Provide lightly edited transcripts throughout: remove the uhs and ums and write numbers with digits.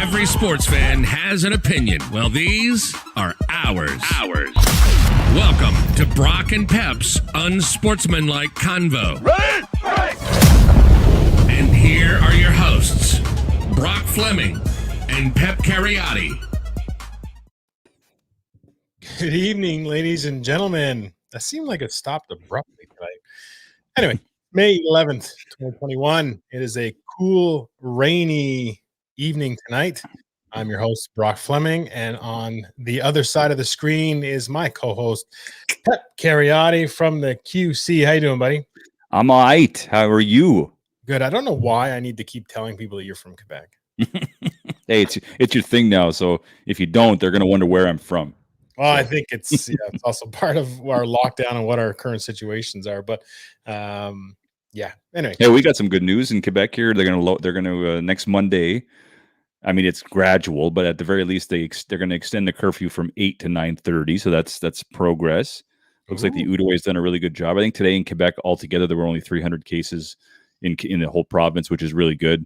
Every sports fan has an opinion. Well, these are ours. Welcome to Brock and Pep's Unsportsmanlike Convo. Ready? Right. And here are your hosts, Brock Fleming and Pep Cariotti. Good evening, ladies and gentlemen. That seemed like it stopped abruptly tonight. Anyway, May 11th, 2021. It is a cool, rainy evening tonight. I'm your host, Brock Fleming, and on the other side of the screen is my co-host, Pep Cariotti from the QC. How you doing, buddy? I'm all right. How are you? Good. I don't know why I need to keep telling people that you're from Quebec. Hey, it's your thing now, so if you don't, they're going to wonder where I'm from. Well, I think it's it's also part of our lockdown and what our current situations are. But yeah. Anyway, Hey, we got some good news in Quebec here. They're going to next Monday. I mean, it's gradual, but at the very least, they're going to extend the curfew from 8 to 9:30. So that's progress. Looks like the Outaouais has done a really good job. I think today in Quebec altogether there were only 300 cases in the whole province, which is really good.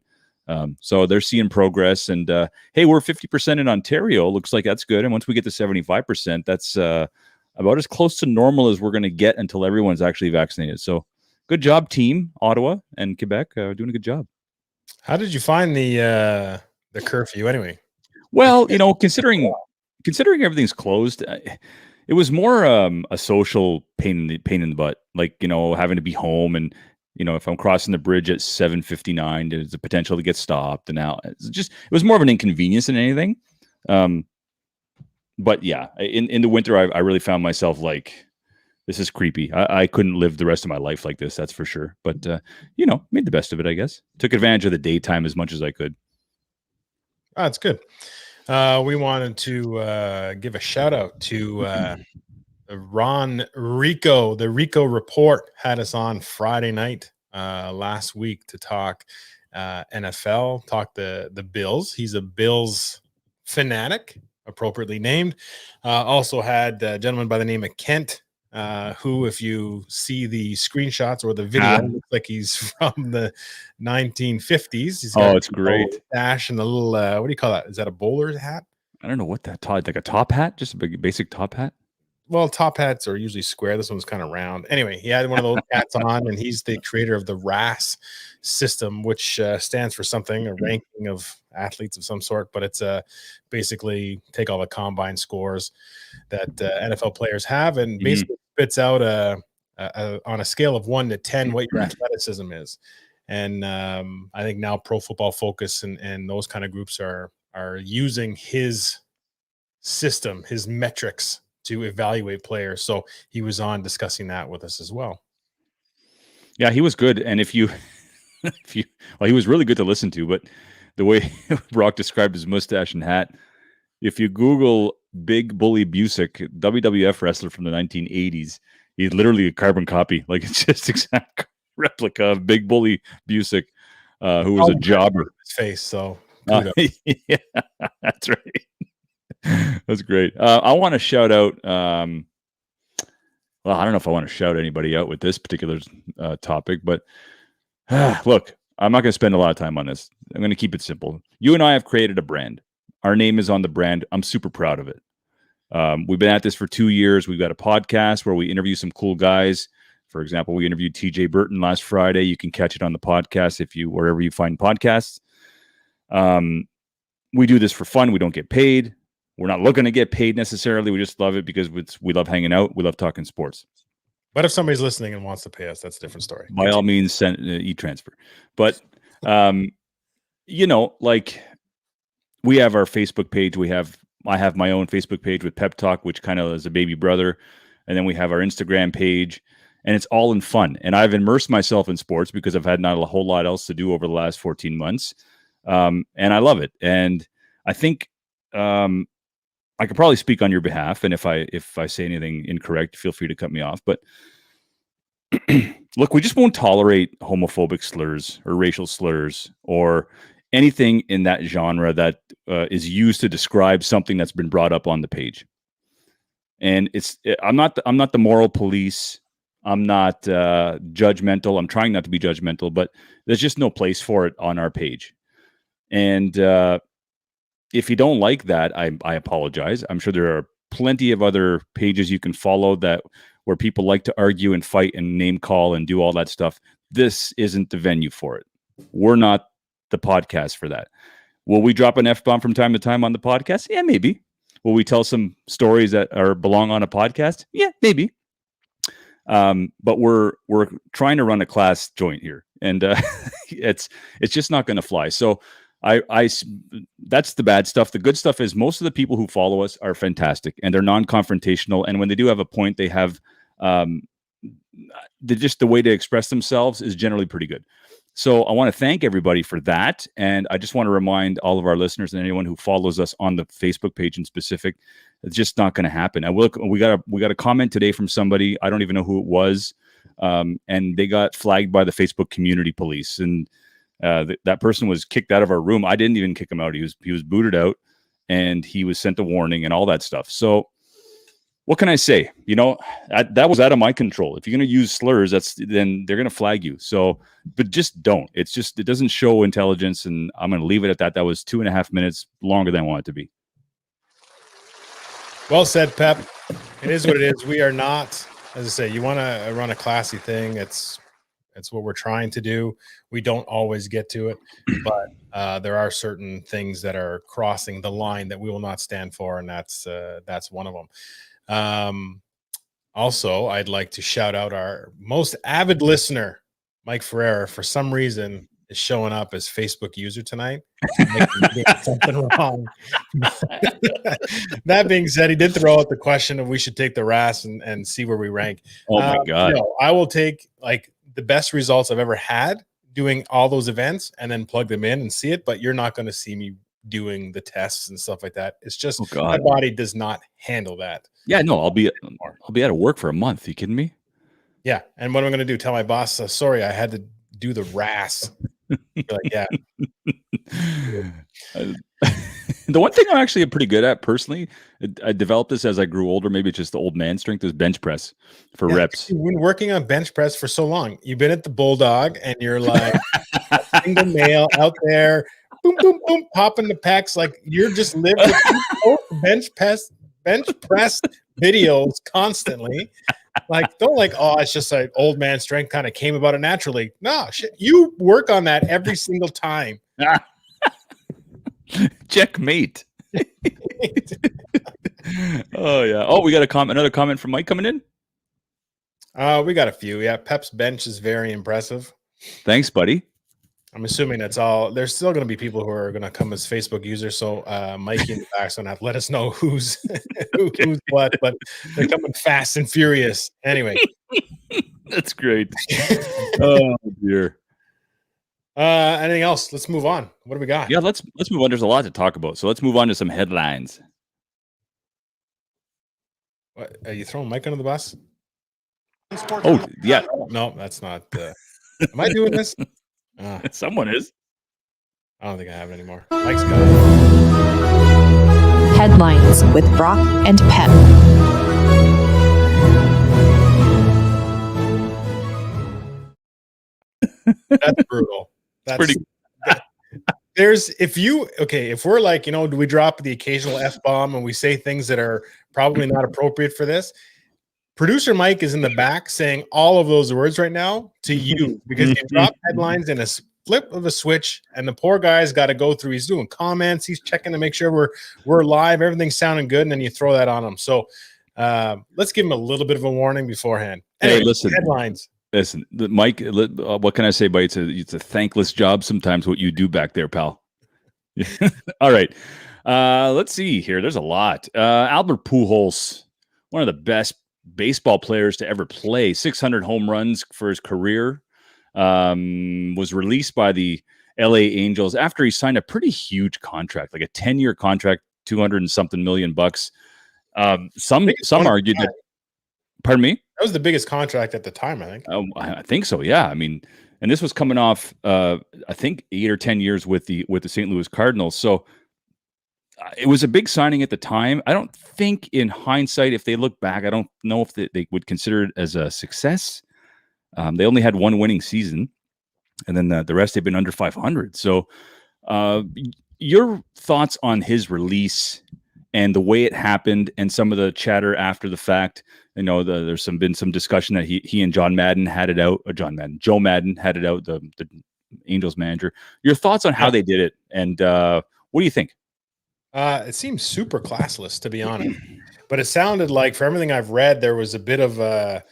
So they're seeing progress, and hey, we're 50% in Ontario. Looks like that's good. And once we get to 75%, that's about as close to normal as we're going to get until everyone's actually vaccinated. So good job, team Ottawa and Quebec, doing a good job. How did you find the curfew anyway? Well, considering everything's closed, it was more a social pain in the butt. Like, having to be home, and if I'm crossing the bridge at 7:59, there's the potential to get stopped. And now it was more of an inconvenience than anything. But yeah, in the winter, I really found myself like, this is creepy. I couldn't live the rest of my life like this. That's for sure. But made the best of it, I guess. Took advantage of the daytime as much as I could. Oh, that's good. We wanted to give a shout out to Ron Rico. The Rico Report had us on Friday night last week to talk NFL, talk the Bills. He's a Bills fanatic, appropriately named. Also had a gentleman by the name of Kent, who, if you see the screenshots or the video, looks like he's from the 1950s. He's got it's great. Dash and a little, what do you call that? Is that a bowler's hat? I don't know what that like a top hat, just a basic top hat. Well, top hats are usually square. This one's kind of round. Anyway, he had one of those hats on, and he's the creator of the RAS system, which stands for something, a ranking of athletes of some sort. But it's basically take all the combine scores that NFL players have and basically spits out on a scale of 1 to 10 what your athleticism is. And I think now Pro Football Focus and those kind of groups are using his system, his metrics, to evaluate players. So he was on discussing that with us as well. Yeah, he was good. And he was really good to listen to, but the way Brock described his mustache and hat, if you Google Big Bully Busick, WWF wrestler from the 1980s, he's literally a carbon copy. Like, it's just exact replica of Big Bully Busick, who was a jobber. His face, so yeah, that's right. That's great. I want to shout out. Well, I don't know if I want to shout anybody out with this particular topic, but look, I'm not going to spend a lot of time on this. I'm going to keep it simple. You and I have created a brand. Our name is on the brand. I'm super proud of it. We've been at this for 2 years. We've got a podcast where we interview some cool guys. For example, we interviewed TJ Burton last Friday. You can catch it on the podcast wherever you find podcasts. We do this for fun. We don't get paid. We're not looking to get paid necessarily. We just love it because we love hanging out. We love talking sports. But if somebody's listening and wants to pay us, that's a different story. By all means, send e-transfer. But, like, we have our Facebook page. I have my own Facebook page with Pep Talk, which kind of is a baby brother. And then we have our Instagram page, and it's all in fun. And I've immersed myself in sports because I've had not a whole lot else to do over the last 14 months. And I love it. And I think, I could probably speak on your behalf, and if I say anything incorrect, feel free to cut me off. But look, we just won't tolerate homophobic slurs or racial slurs or anything in that genre that is used to describe something that's been brought up on the page. And I'm not the moral police. I'm not judgmental. I'm trying not to be judgmental, but there's just no place for it on our page. And if you don't like that, I apologize. I'm sure there are plenty of other pages you can follow that where people like to argue and fight and name call and do all that stuff. This isn't the venue for it. We're not the podcast for that. Will we drop an F-bomb from time to time on the podcast? Yeah, maybe. Will we tell some stories that belong on a podcast? Yeah, maybe. But we're trying to run a class joint here, and it's just not going to fly. So I that's the bad stuff. The good stuff is most of the people who follow us are fantastic, and they're non-confrontational. And when they do have a point, they have just the way to express themselves is generally pretty good. So I want to thank everybody for that. And I just want to remind all of our listeners and anyone who follows us on the Facebook page in specific, it's just not going to happen. We got a comment today from somebody, I don't even know who it was. And they got flagged by the Facebook community police. And that person was kicked out of our room. I didn't even kick him out. He was booted out and he was sent a warning and all that stuff. So what can I say? You know, that was out of my control. If you're going to use slurs, then they're going to flag you. So, but just don't. It doesn't show intelligence, and I'm going to leave it at that. That was 2.5 minutes longer than I want it to be. Well said, Pep. It is what it is. We are not, as I say, you want to run a classy thing. It's what we're trying to do. We don't always get to it, but there are certain things that are crossing the line that we will not stand for, and that's one of them. Also, I'd like to shout out our most avid listener, Mike Ferreira, for some reason is showing up as Facebook user tonight. Something wrong. That being said, he did throw out the question of we should take the RAS and see where we rank. Oh my God. I will take like the best results I've ever had doing all those events and then plug them in and see it, but you're not going to see me doing the tests and stuff like that. It's just my body does not handle that. Yeah, no, I'll be out of work for a month. Are you kidding me? Yeah. And what am I going to do? Tell my boss, sorry, I had to do the RAS. Like, yeah. The one thing I'm actually pretty good at personally, I developed this as I grew older. Maybe it's just the old man strength, is bench press for reps. You've been working on bench press for so long. You've been at the Bulldog and you're like a single male out there, boom, boom, boom, popping the pecs. Like you're just living bench press videos constantly. Like, don't like, oh, it's just like old man strength kind of came about it naturally. No, shit, you work on that every single time. Checkmate. Oh yeah. Oh, we got another comment from Mike coming in. We got a few. Yeah, Pep's bench is very impressive. Thanks, buddy. I'm assuming that's all. There's still going to be people who are going to come as Facebook users. So Mikey in the back's going to have to let us know who's what, but they're coming fast and furious. Anyway. That's great. Oh, dear. Anything else? Let's move on. What do we got? Yeah, let's move on. There's a lot to talk about. So let's move on to some headlines. What, are you throwing Mike under the bus? Oh, yeah. No, that's not. Am I doing this? Someone is. I don't think I have it anymore. Mike's got it. Headlines with Brock and Pep. That's brutal. That's pretty. If we're like, do we drop the occasional F-bomb and we say things that are probably not appropriate for this? Producer Mike is in the back saying all of those words right now to you because you drop headlines in a flip of a switch, and the poor guy's got to go through. He's doing comments, he's checking to make sure we're live, everything's sounding good, and then you throw that on him. So let's give him a little bit of a warning beforehand. Anyway, hey, listen, headlines. Listen, Mike. What can I say? But it's a thankless job sometimes what you do back there, pal. All right, let's see here. There's a lot. Albert Pujols, one of the best baseball players to ever play, 600 home runs for his career, was released by the LA Angels after he signed a pretty huge contract, like a 10-year contract, 200 and something million bucks. Some argued that. Pardon me? That was the biggest contract at the time, I think. I think so. Yeah. I mean, and this was coming off, I think 8 or 10 years with the St. Louis Cardinals. So it was a big signing at the time. I don't think in hindsight, if they look back, I don't know if they would consider it as a success. They only had one winning season, and then the rest have been under 500. So, your thoughts on his release and the way it happened, and some of the chatter after the fact. I know there's been some discussion that he and Joe Madden had it out, the Angels manager. Your thoughts on how they did it, and what do you think? It seems super classless, to be honest. But it sounded like, for everything I've read, there was a bit of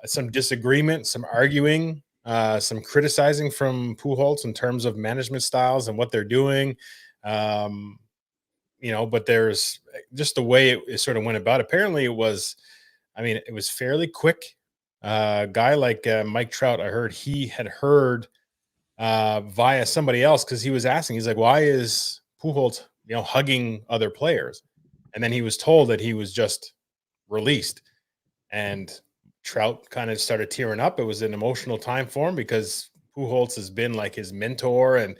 some disagreement, some arguing, some criticizing from Pujols in terms of management styles and what they're doing. But there's just the way it sort of went about. Apparently it was fairly quick. Guy like Mike Trout, I heard he had heard via somebody else, because he was asking, he's like, why is Pujols, hugging other players? And then he was told that he was just released, and Trout kind of started tearing up. It was an emotional time for him, because Pujols has been like his mentor, and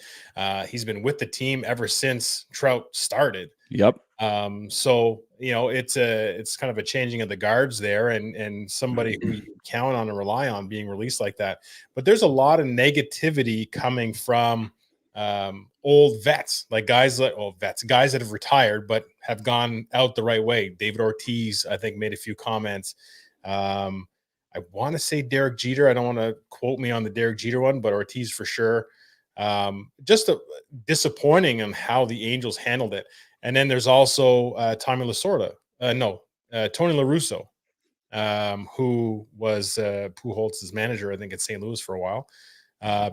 he's been with the team ever since Trout started. Yep. So it's kind of a changing of the guards there, and somebody who you count on and rely on being released like that. But there's a lot of negativity coming from old vets, like guys that have retired but have gone out the right way. David Ortiz, I think, made a few comments. I want to say Derek Jeter. I don't want to quote me on the Derek Jeter one, but Ortiz for sure. Just disappointing on how the Angels handled it. And then there's also Tony La Russa, who was Pujols' manager, I think, at St. Louis for a while.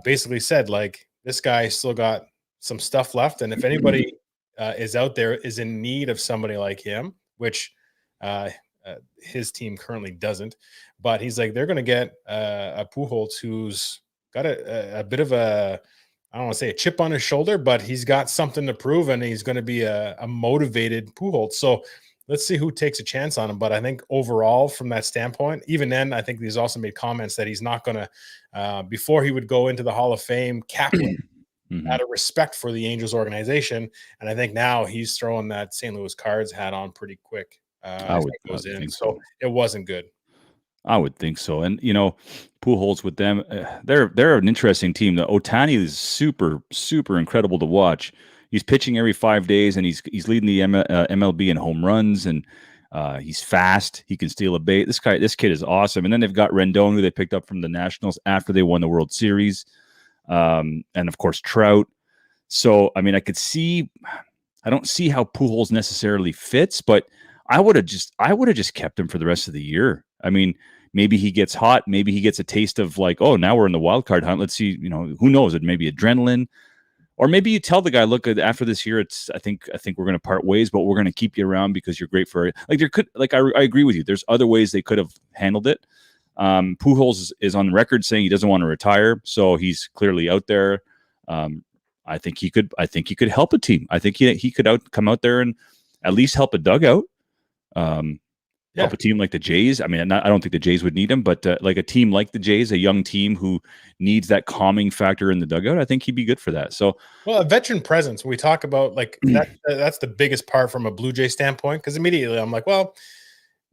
Basically said, like, this guy still got some stuff left, and if anybody is out there is in need of somebody like him, which his team currently doesn't, but he's like, they're going to get a Pujols who's got a bit of a, I don't want to say a chip on his shoulder, but he's got something to prove, and he's going to be a motivated Pujols. So let's see who takes a chance on him. But I think overall, from that standpoint, even then, I think he's also made comments that he's not going to, before he would go into the Hall of Fame, Kaplan, out of respect for the Angels organization. And I think now he's throwing that St. Louis Cards hat on pretty quick. I would think so. It wasn't good. I would think so. And, Pujols with them, they're an interesting team. The Ohtani is super, super incredible to watch. He's pitching every 5 days, and he's leading the MLB in home runs, and he's fast. He can steal a base. This kid is awesome. And then they've got Rendon, who they picked up from the Nationals after they won the World Series. And of course, Trout. So, I don't see how Pujols necessarily fits, but I would have just kept him for the rest of the year. I mean, maybe he gets hot. Maybe he gets a taste of, like, oh, now we're in the wild card hunt. Let's see, who knows? It may be adrenaline, or maybe you tell the guy, look, after this year, I think we're going to part ways, but we're going to keep you around because you're great for it. I agree with you. There's other ways they could have handled it. Pujols is on record saying he doesn't want to retire, so he's clearly out there. I think he could help a team. I think he could come out there and at least help a dugout. Help a team like the Jays. I don't think the Jays would need him, but like a team like the Jays, a young team who needs that calming factor in the dugout, I think he'd be good for that. So, well, a veteran presence. We talk about like that's the biggest part from a Blue Jay standpoint, because immediately I'm like, well,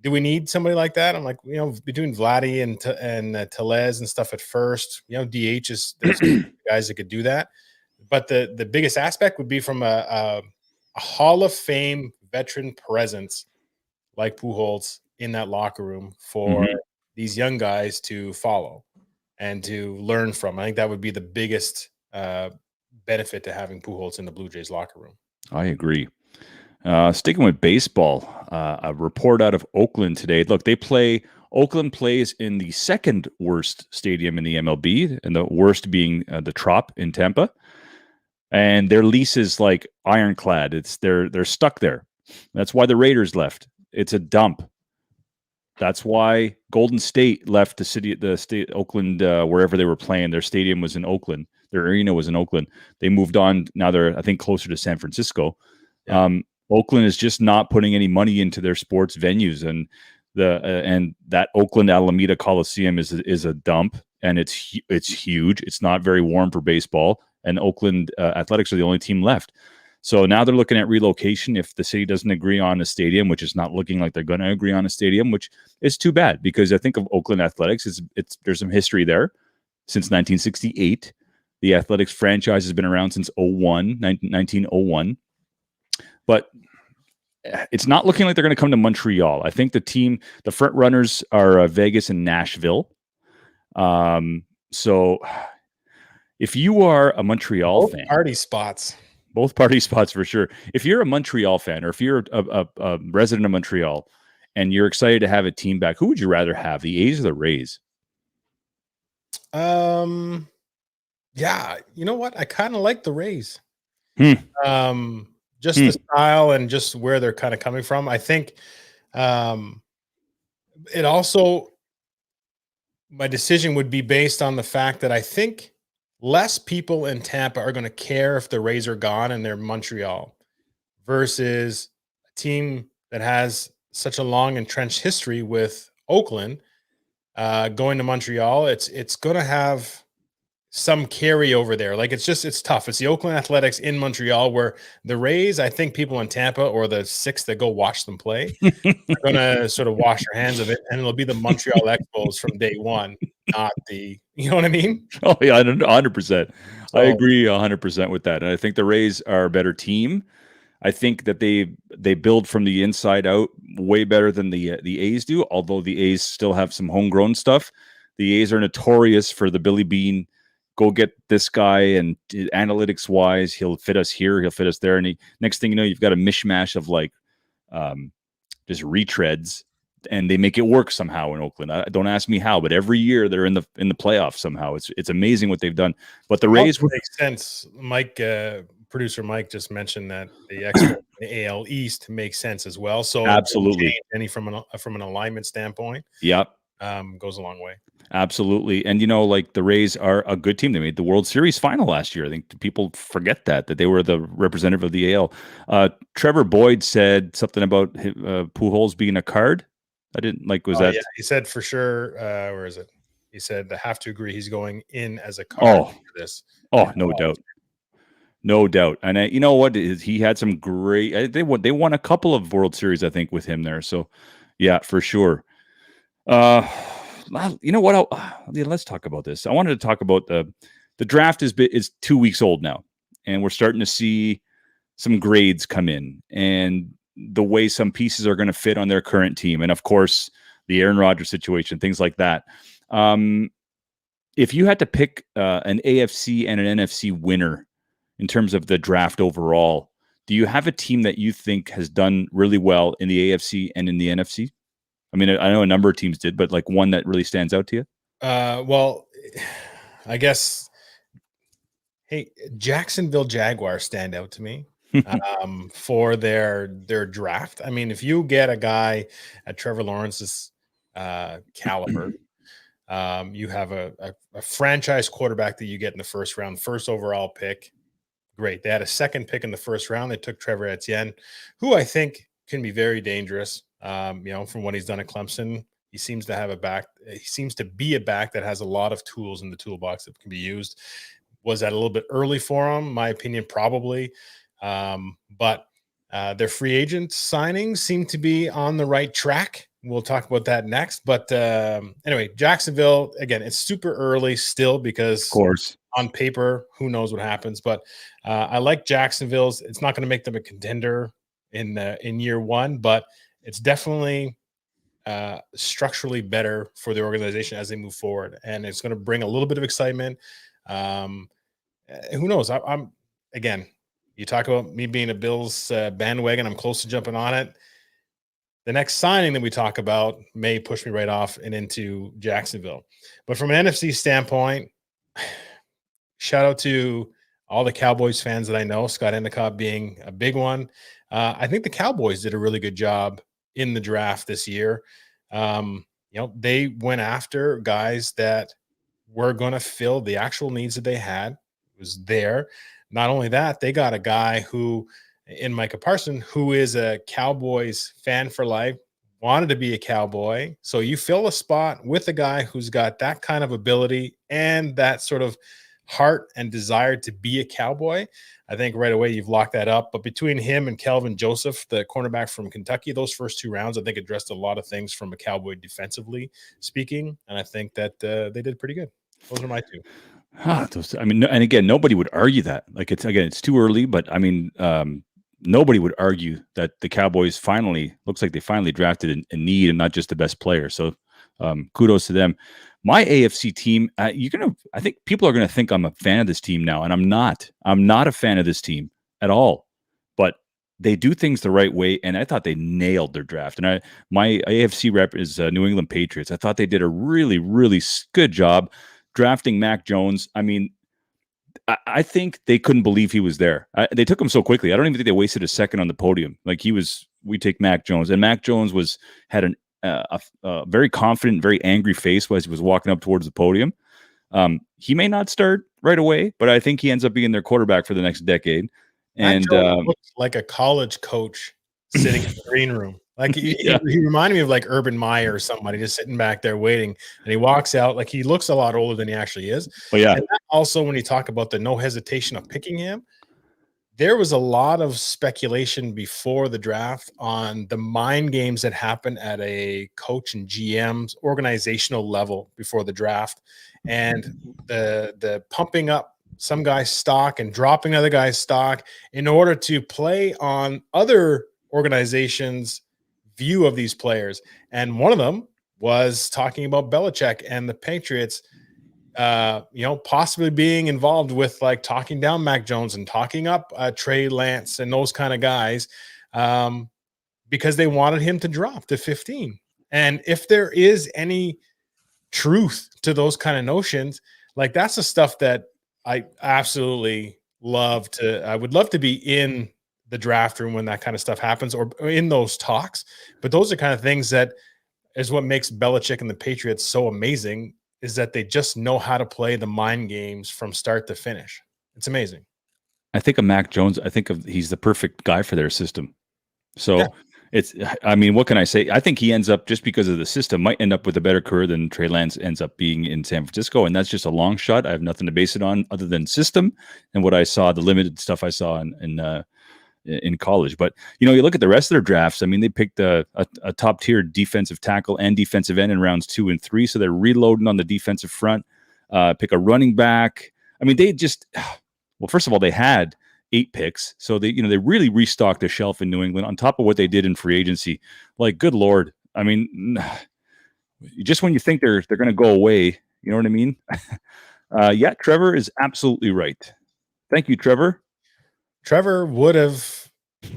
do we need somebody like that? I'm like, between Vladdy and Tellez and stuff at first, DH is there's guys that could do that. But the biggest aspect would be from a Hall of Fame veteran presence like Pujols in that locker room for these young guys to follow and to learn from. I think that would be the biggest benefit to having Pujols in the Blue Jays locker room. I agree. Sticking with baseball, a report out of Oakland today. Look, Oakland plays in the second worst stadium in the MLB, and the worst being the Trop in Tampa. And their lease is like ironclad. They're stuck there. That's why the Raiders left. It's a dump. That's why Golden State left the state, Oakland, wherever they were playing. Their stadium was in Oakland. Their arena was in Oakland. They moved on. Now they're, I think, closer to San Francisco. Yeah. Oakland is just not putting any money into their sports venues, and and that Oakland Alameda Coliseum is a dump, and it's huge. It's not very warm for baseball, and Oakland Athletics are the only team left. So now they're looking at relocation if the city doesn't agree on a stadium, which is not looking like they're going to agree on a stadium, which is too bad, because I think of Oakland Athletics, there's some history there since 1968. The Athletics franchise has been around since 1901. But it's not looking like they're going to come to Montreal. I think the front runners are Vegas and Nashville. So if you are a Montreal fan, both party spots for sure. If you're a Montreal fan, or if you're a resident of Montreal and you're excited to have a team back, who would you rather have, the A's or the Rays? Yeah, you know what? I kind of like the Rays. Just the style and just where they're kind of coming from. I think it also, my decision would be based on the fact that I think less people in Tampa are going to care if the Rays are gone and they're Montreal versus a team that has such a long entrenched history with Oakland going to Montreal. It's going to have some carryover there. Like it's tough. It's the Oakland Athletics in Montreal, where the Rays, I think people in Tampa or the six that go watch them play are going to sort of wash their hands of it, and it'll be the Montreal Expos from day one, not the, you know what I mean? Oh yeah, 100%. So, I agree 100% with that. And I think the Rays are a better team. I think that they build from the inside out way better than the A's do, although the A's still have some homegrown stuff. The A's are notorious for the Billy Bean, go get this guy, and analytics wise, he'll fit us here, he'll fit us there. And next thing you know, you've got a mishmash of like just retreads, and they make it work somehow in Oakland. Don't ask me how, but every year they're in the playoffs somehow. It's amazing what they've done. But the Rays makes sense. Mike, producer Mike just mentioned that the Expo the AL East makes sense as well. So absolutely, any from an alignment standpoint, goes a long way. Absolutely. And, like the Rays are a good team. They made the World Series final last year. I think people forget that they were the representative of the AL. Trevor Boyd said something about Pujols being a card. I didn't like, that? Yeah. He said for sure. Where is it? He said, I have to agree. He's going in as a card for this. Oh, no doubt. No doubt. And you know what? He had some great, they won a couple of World Series, I think, with him there. So yeah, for sure. You know what? Let's talk about this. I wanted to talk about the draft is 2 weeks old now, and we're starting to see some grades come in and the way some pieces are going to fit on their current team. And of course, the Aaron Rodgers situation, things like that. If you had to pick an AFC and an NFC winner in terms of the draft overall, do you have a team that you think has done really well in the AFC and in the NFC? I mean, I know a number of teams did, but like one that really stands out to you? Well, I guess, hey, Jacksonville Jaguars stand out to me for their draft. I mean, if you get a guy at Trevor Lawrence's caliber, you have a franchise quarterback that you get in the first round, first overall pick. Great. They had a second pick in the first round. They took Trevor Etienne, who I think can be very dangerous. From what he's done at Clemson, he seems to have a back. He seems to be a back that has a lot of tools in the toolbox that can be used. Was that a little bit early for him? My opinion, probably. But their free agent signings seem to be on the right track. We'll talk about that next. But anyway, Jacksonville, again, it's super early still because, of course, on paper, who knows what happens. But I like Jacksonville's. It's not going to make them a contender in year one, but it's definitely structurally better for the organization as they move forward, and it's going to bring a little bit of excitement. Who knows? I'm again. You talk about me being a Bills bandwagon. I'm close to jumping on it. The next signing that we talk about may push me right off and into Jacksonville. But from an NFC standpoint, shout out to all the Cowboys fans that I know, Scott Endicott being a big one. I think the Cowboys did a really good job in the draft this year. They went after guys that were going to fill the actual needs that they had. It was there. Not only that, they got a guy who, in Micah Parsons, who is a Cowboys fan for life, wanted to be a Cowboy. So you fill a spot with a guy who's got that kind of ability and that sort of heart and desire to be a Cowboy. I think right away you've locked that up. But between him and Kelvin Joseph, the cornerback from Kentucky, those first two rounds, I think addressed a lot of things from a Cowboy defensively speaking. And I think that they did pretty good. Those are my two. I mean, and again, nobody would argue that. Like it's too early, but I mean, nobody would argue that the Cowboys looks like they finally drafted a need and not just the best player. So kudos to them. My AFC team, I think people are gonna think I'm a fan of this team now, and I'm not. I'm not a fan of this team at all. But they do things the right way, and I thought they nailed their draft. And my AFC rep is New England Patriots. I thought they did a really, really good job drafting Mac Jones. I mean, I think they couldn't believe he was there. They took him so quickly. I don't even think they wasted a second on the podium. Like we take Mac Jones, and Mac Jones had a very confident, very angry face as he was walking up towards the podium. He may not start right away, but I think he ends up being their quarterback for the next decade. And looks like a college coach sitting in the green room. Like he reminded me of like Urban Meyer or somebody just sitting back there waiting, and he walks out like he looks a lot older than he actually is. Oh yeah. And also, when you talk about the no hesitation of picking him, there was a lot of speculation before the draft on the mind games that happen at a coach and GM's organizational level before the draft, and the pumping up some guy's stock and dropping other guy's stock in order to play on other organizations' view of these players. And one of them was talking about Belichick and the Patriots, possibly being involved with like talking down Mac Jones and talking up Trey Lance and those kind of guys, because they wanted him to drop to 15. And if there is any truth to those kind of notions, like that's the stuff that I absolutely I would love to be in the draft room when that kind of stuff happens or in those talks. But those are kind of things that is what makes Belichick and the Patriots so amazing, is that they just know how to play the mind games from start to finish. It's amazing. I think of Mac Jones. He's the perfect guy for their system. So I mean, what can I say? I think he ends up, just because of the system, might end up with a better career than Trey Lance ends up being in San Francisco. And that's just a long shot. I have nothing to base it on other than system and what I saw, the limited stuff I saw in college. But, you look at the rest of their drafts. I mean, they picked a top tier defensive tackle and defensive end in rounds 2 and 3. So they're reloading on the defensive front, pick a running back. I mean, first of all, they had 8 picks. So they really restocked the shelf in New England on top of what they did in free agency. Like, good Lord. I mean, just when you think they're going to go away, you know what I mean? Yeah, Trevor is absolutely right. Thank you, Trevor. Trevor would have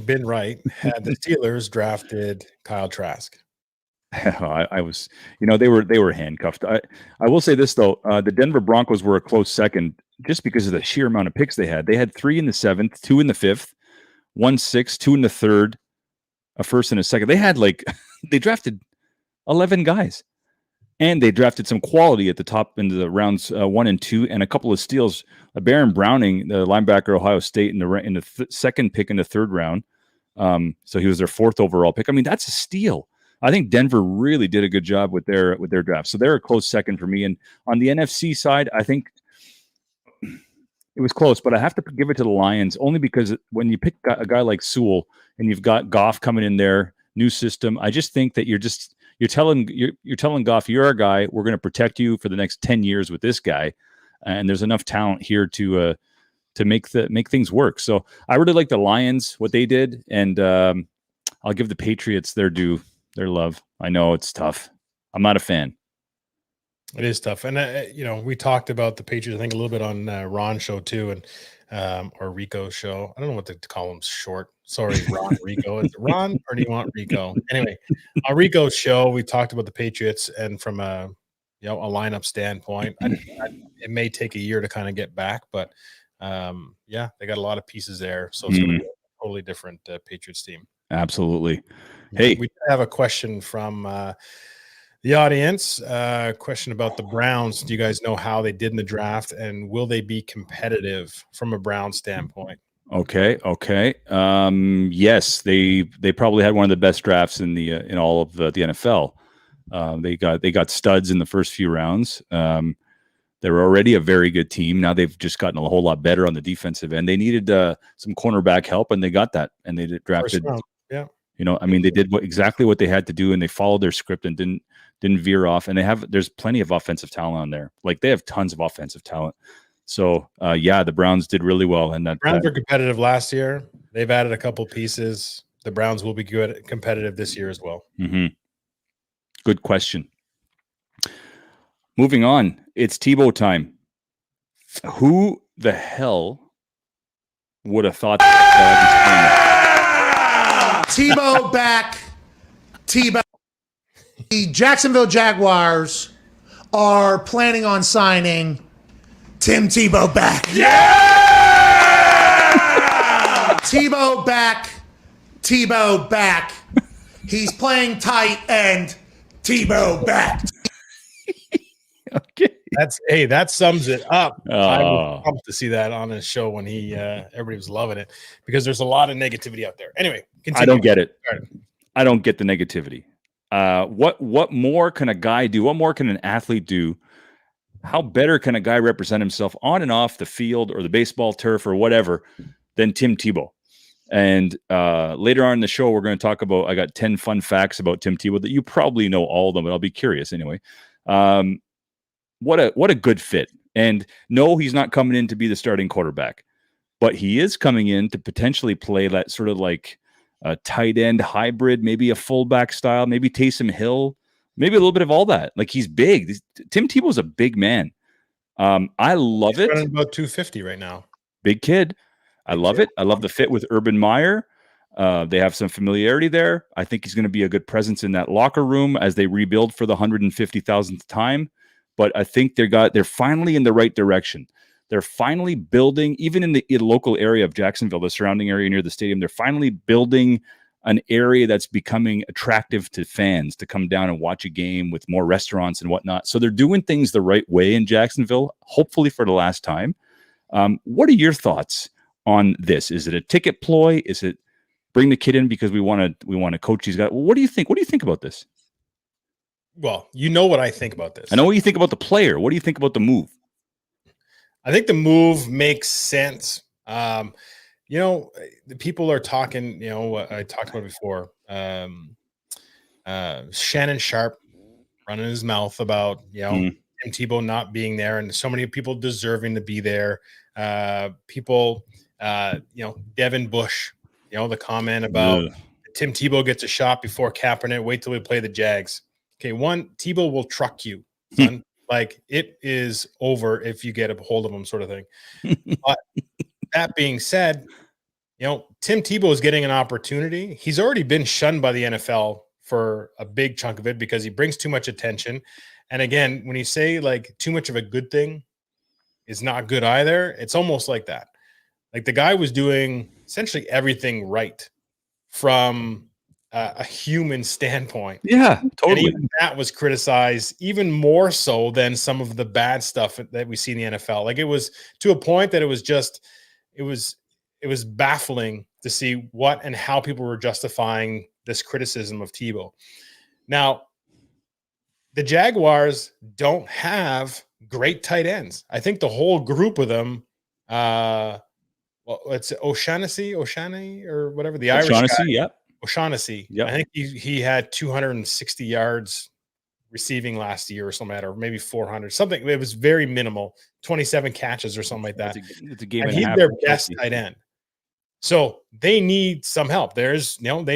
been right had the Steelers drafted Kyle Trask. I was, they were handcuffed. I will say this though, the Denver Broncos were a close second just because of the sheer amount of picks they had. They had 3 in the 7th, 2 in the 5th, 1 6, 2 in the 3rd, a first and a second. They had they drafted 11 guys, and they drafted some quality at the top into the rounds 1 and 2, and a couple of steals. Baron Browning, the linebacker, Ohio State, in the second pick in the 3rd round. So he was their 4th overall pick. I mean, that's a steal. I think Denver really did a good job with their draft. So they're a close second for me. And on the NFC side, I think it was close, but I have to give it to the Lions only because when you pick a guy like Sewell and you've got Goff coming in there, new system, I just think that you're telling Goff, you're our guy. We're going to protect you for the next 10 years with this guy, and there's enough talent here to make things work. So I really like the Lions, what they did, and I'll give the Patriots their due, their love. I know it's tough. I'm not a fan. It is tough. And, we talked about the Patriots, I think, a little bit on Ron's show too, and or Rico's show. I don't know what to call him short. Sorry, Ron, Rico. Is it Ron or do you want Rico? Anyway, on Rico's show, we talked about the Patriots, and from a lineup standpoint, it may take a year to kind of get back, but they got a lot of pieces there. So it's going to be a totally different Patriots team. Absolutely. Hey, we have a question from the audience, question about the Browns. Do you guys know how they did in the draft, and will they be competitive from a Browns standpoint? Okay. Yes, they probably had one of the best drafts in all of the NFL. They got studs in the first few rounds. They were already a very good team. Now they've just gotten a whole lot better on the defensive end. They needed some cornerback help, and they got that. And they drafted. Yeah. They did exactly what they had to do, and they followed their script and didn't veer off. And there's plenty of offensive talent on there. Like, they have tons of offensive talent. So the Browns did really well, and that Browns were competitive last year. They've added a couple pieces. The Browns will be good competitive this year as well. Mm-hmm. Good question. Moving on, it's Tebow time. Who the hell would have thought that? Tebow back. Tebow. The Jacksonville Jaguars are planning on signing Tim Tebow back. Yeah! Tebow back. Tebow back. He's playing tight end. Tebow back. Okay. That sums it up. I was Oh. pumped to see that on his show when everybody was loving it, because there's a lot of negativity out there. Anyway, continue. I don't get it. All right. I don't get the negativity. What more can a guy do? What more can an athlete do? How better can a guy represent himself on and off the field or the baseball turf or whatever than Tim Tebow? And later on in the show, we're going to talk about, I got 10 fun facts about Tim Tebow that you probably know all of them, but I'll be curious anyway. What a good fit. And no, he's not coming in to be the starting quarterback, but he is coming in to potentially play that sort of like a tight end hybrid, maybe a fullback style, maybe Taysom Hill, maybe a little bit of all that. Like, he's big. Tim Tebow's a big man. I love it. Running about 250 right now. Big kid. I love it. I love the fit with Urban Meyer. They have some familiarity there. I think he's going to be a good presence in that locker room as they rebuild for the 150,000th time. But I think they're finally in the right direction. They're finally building, even in the local area of Jacksonville, the surrounding area near the stadium, they're finally building an area that's becoming attractive to fans to come down and watch a game, with more restaurants and whatnot. So they're doing things the right way in Jacksonville, hopefully for the last time. What are your thoughts on this? Is it a ticket ploy? Is it bring the kid in because we want to coach these guys? What do you think? What do you think about this? Well, you know what I think about this. I know what you think about the player. What do you think about the move? I think the move makes sense. The people are talking, I talked about it before. Shannon Sharp running his mouth about, Tim Tebow not being there, and so many people deserving to be there. Devin Bush, the comment about Tim Tebow gets a shot before Kaepernick. Wait till we play the Jags. Okay, Tebow will truck you, son. Like, it is over if you get a hold of him, sort of thing. But that being said, Tim Tebow is getting an opportunity. He's already been shunned by the NFL for a big chunk of it because he brings too much attention. And again, when you say like too much of a good thing is not good either, it's almost like that. Like, the guy was doing essentially everything right from a human standpoint. Yeah, totally. And even that was criticized even more so than some of the bad stuff that we see in the NFL. Like, it was to a point that it was baffling to see what and how people were justifying this criticism of Tebow. Now, the Jaguars don't have great tight ends. I think the whole group of them, it's O'Shaughnessy or whatever, the Irish guy. Yeah. O'Shaughnessy. Yep. I think he had 260 yards receiving last year or something, or maybe 400, something. It was very minimal, 27 catches or something like that. It's a game and and a he's half. their best tight end. So they need some help. They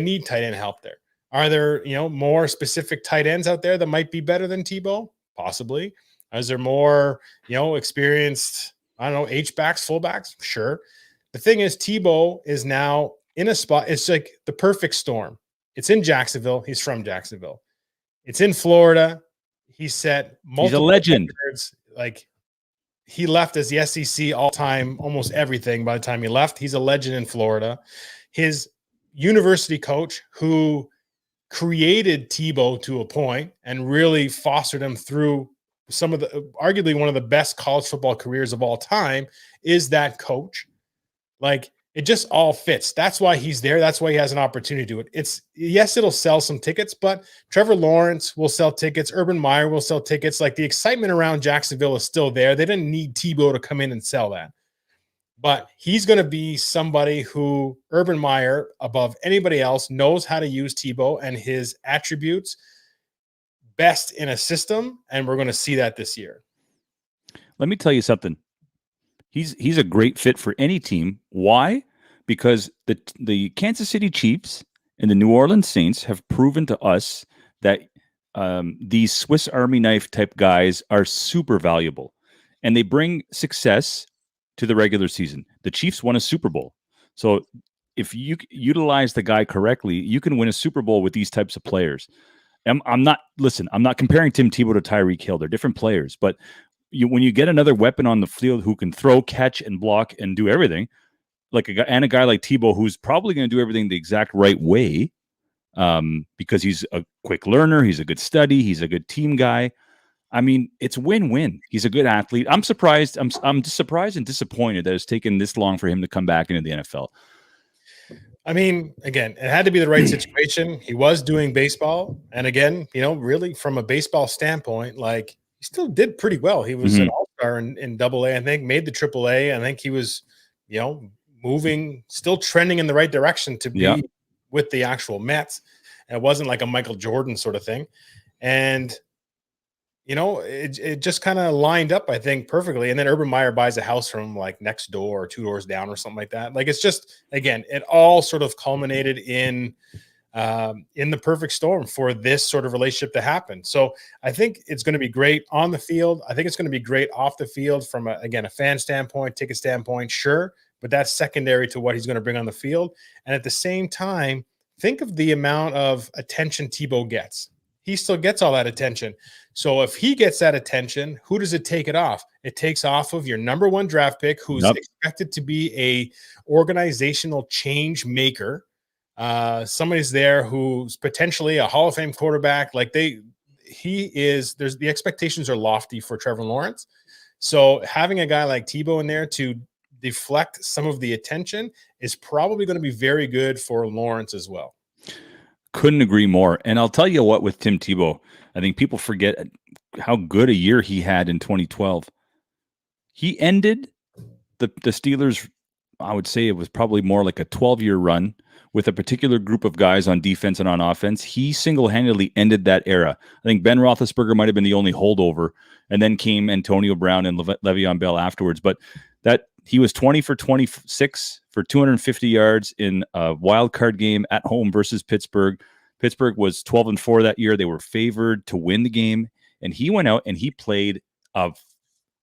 need tight end help there. Are there, more specific tight ends out there that might be better than Tebow? Possibly. Is there more, experienced, H-backs, fullbacks? Sure. The thing is, Tebow is now in a spot. It's like the perfect storm. It's in Jacksonville. He's from Jacksonville. It's in Florida. He set multiple He's a legend. records. Like, he left as the SEC all-time, almost everything by the time he left. He's a legend in Florida. His university coach, who created Tebow to a point and really fostered him through some of the, arguably one of the best college football careers of all time, is that coach. Like, it just all fits. That's why he's there. That's why he has an opportunity to do it. Yes, it'll sell some tickets, but Trevor Lawrence will sell tickets. Urban Meyer will sell tickets. Like, the excitement around Jacksonville is still there. They didn't need Tebow to come in and sell that. But he's going to be somebody who Urban Meyer, above anybody else, knows how to use Tebow and his attributes best in a system. And we're going to see that this year. Let me tell you something. He's a great fit for any team. Why? Because the Kansas City Chiefs and the New Orleans Saints have proven to us that these Swiss Army knife type guys are super valuable, and they bring success to the regular season. The Chiefs won a Super Bowl, so if you utilize the guy correctly, you can win a Super Bowl with these types of players. I'm not comparing Tim Tebow to Tyreek Hill. They're different players, but when you get another weapon on the field who can throw, catch, and block and do everything, like a guy like Tebow, who's probably going to do everything the exact right way, because he's a quick learner, he's a good study, he's a good team guy. I mean, it's win-win. He's a good athlete. I'm surprised. I'm just surprised and disappointed that it's taken this long for him to come back into the NFL. I mean, again, it had to be the right situation. He was doing baseball, and again, really from a baseball standpoint, like he still did pretty well. He was an all-star in Double-A, I think, made the Triple-A. I think he was, moving, still trending in the right direction to be with the actual Mets. And it wasn't like a Michael Jordan sort of thing. And it just kind of lined up, I think, perfectly. And then Urban Meyer buys a house from like next door or 2 doors down or something like that. Like, it's just, again, it all sort of culminated in the perfect storm for this sort of relationship to happen. So I think it's going to be great on the field. I think it's going to be great off the field from a fan standpoint, ticket standpoint, sure. But that's secondary to what he's going to bring on the field. And at the same time, think of the amount of attention Tebow gets. He still gets all that attention. So if he gets that attention, who does it take it off? It takes off of your number 1 draft pick, who's expected to be a organizational change maker. Somebody's there who's potentially a Hall of Fame quarterback. Like the expectations are lofty for Trevor Lawrence. So having a guy like Tebow in there to deflect some of the attention is probably going to be very good for Lawrence as well. Couldn't agree more. And I'll tell you what, with Tim Tebow, I think people forget how good a year he had in 2012. He ended the Steelers, I would say it was probably more like a 12-year run with a particular group of guys on defense and on offense. He single-handedly ended that era. I think Ben Roethlisberger might have been the only holdover, and then came Antonio Brown and Le'Veon Bell afterwards. But that he was 20 for 26 for 250 yards in a wild card game at home versus Pittsburgh. Pittsburgh was 12-4 that year. They were favored to win the game, and he went out and he played a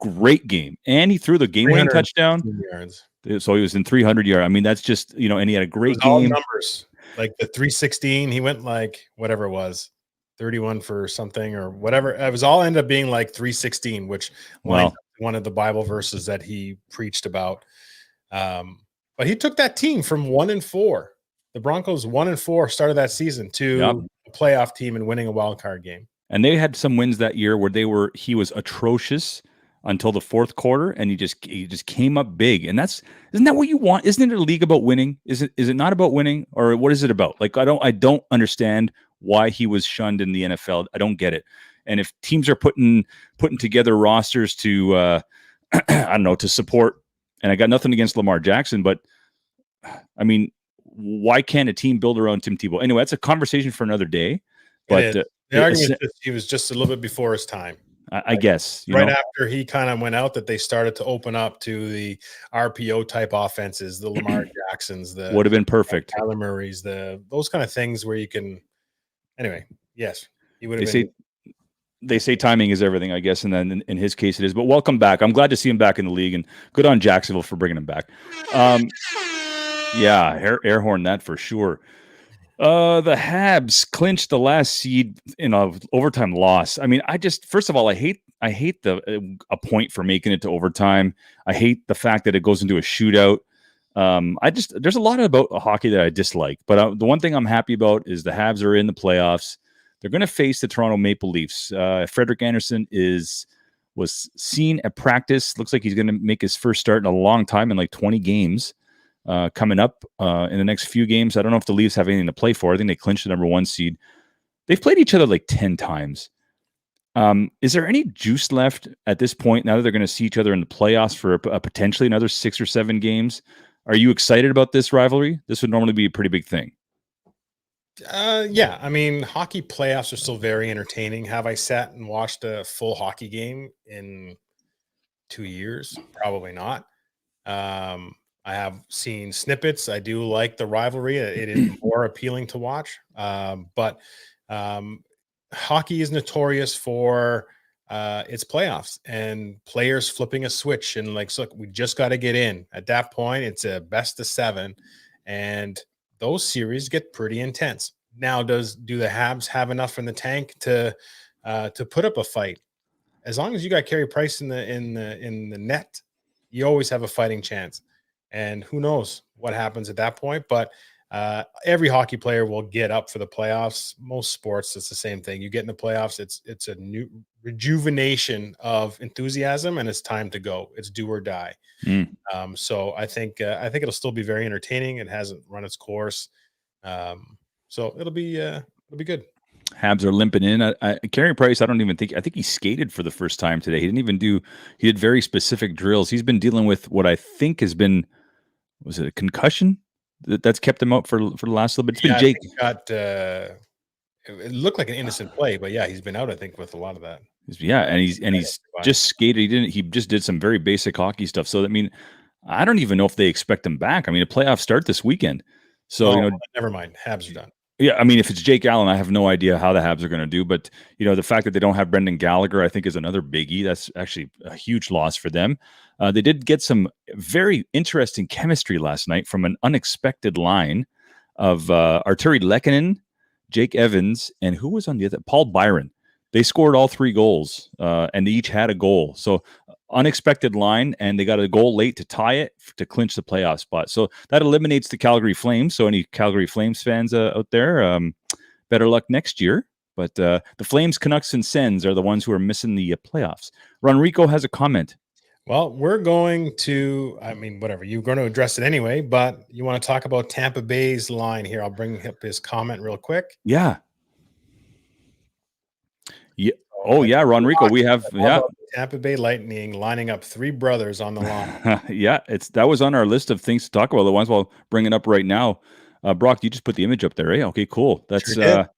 great game, and he threw the game-winning touchdown. Yards. So he was in 300 yards. I mean, that's just, and he had a great game. All numbers, like the 316. He went like whatever it was, 31 for something or whatever. It was all ended up being like 316, which one of the Bible verses that he preached about. But he took that team from 1-4. The Broncos 1-4 started that season to a playoff team and winning a wild card game. And they had some wins that year where he was atrocious until the fourth quarter, and he just came up big. And isn't that what you want? Isn't it a league about winning? Is it not about winning, or what is it about? Like, I don't understand why he was shunned in the NFL. I don't get it. And if teams are putting together rosters to I don't know, to support, and I got nothing against Lamar Jackson, but I mean, why can't a team build around Tim Tebow? Anyway, that's a conversation for another day. But the argument is he was just a little bit before his time. I guess right after he kind of went out, that they started to open up to the RPO type offenses, the Lamar Jacksons, the would have been perfect, Kyler Murray's, those kind of things where you can. Anyway, yes, he would have. They say timing is everything, I guess, and then in his case it is. But welcome back. I'm glad to see him back in the league, and good on Jacksonville for bringing him back. Yeah, air horn that for sure. The Habs clinched the last seed in a overtime loss. I mean, first of all, I hate a point for making it to overtime. I hate the fact that it goes into a shootout. There's a lot about hockey that I dislike, but the one thing I'm happy about is the Habs are in the playoffs. They're going to face the Toronto Maple Leafs. Frederik Andersen was seen at practice. Looks like he's going to make his first start in a long time, in like 20 games. Coming up in the next few games. I don't know if the Leafs have anything to play for. I think they clinched the number 1 seed. They've played each other like 10 times. Is there any juice left at this point, now that they're going to see each other in the playoffs for potentially another 6 or 7 games? Are you excited about this rivalry? This would normally be a pretty big thing. Yeah. I mean, hockey playoffs are still very entertaining. Have I sat and watched a full hockey game in 2 years? Probably not. I have seen snippets. I do like the rivalry. It is more appealing to watch. But hockey is notorious for its playoffs and players flipping a switch and like, so look, we just got to get in. At that point, it's a best of 7, and those series get pretty intense. Now, do the Habs have enough in the tank to put up a fight? As long as you got Carey Price in the net, you always have a fighting chance. And who knows what happens at that point? But every hockey player will get up for the playoffs. Most sports, it's the same thing. You get in the playoffs, it's a new rejuvenation of enthusiasm, and it's time to go. It's do or die. So I think it'll still be very entertaining. It hasn't run its course, so it'll be good. Habs are limping in. Carey Price, I think he skated for the first time today. He did very specific drills. He's been dealing with what I think has been, was it a concussion that's kept him out for the last little bit? It's been Jake. It looked like an innocent play, but yeah, he's been out, I think, with a lot of that. Yeah, and he's just skated. He just did some very basic hockey stuff. So I mean, I don't even know if they expect him back. I mean, the playoffs start this weekend. So never mind. Habs are done. Yeah, I mean, if it's Jake Allen, I have no idea how the Habs are going to do. But, the fact that they don't have Brendan Gallagher, I think, is another biggie. That's actually a huge loss for them. They did get some very interesting chemistry last night from an unexpected line of Arturi Lehkonen, Jake Evans, and who was on the other? Paul Byron. They scored all 3 goals, and they each had a goal. So unexpected line, and they got a goal late to tie it to clinch the playoff spot. So that eliminates the Calgary Flames. So any Calgary Flames fans out there, better luck next year. But the Flames, Canucks, and Sens are the ones who are missing the playoffs. Ronrico has a comment. Well, we're going to, whatever, you're going to address it anyway, but you want to talk about Tampa Bay's line here. I'll bring up his comment real quick. Yeah. Yeah. Oh, yeah, Ronrico, we have Tampa Bay Lightning lining up 3 brothers on the line. Yeah, that was on our list of things to talk about. The ones I'll bring it up right now. Brock, you just put the image up there, eh? Okay, cool. That's sure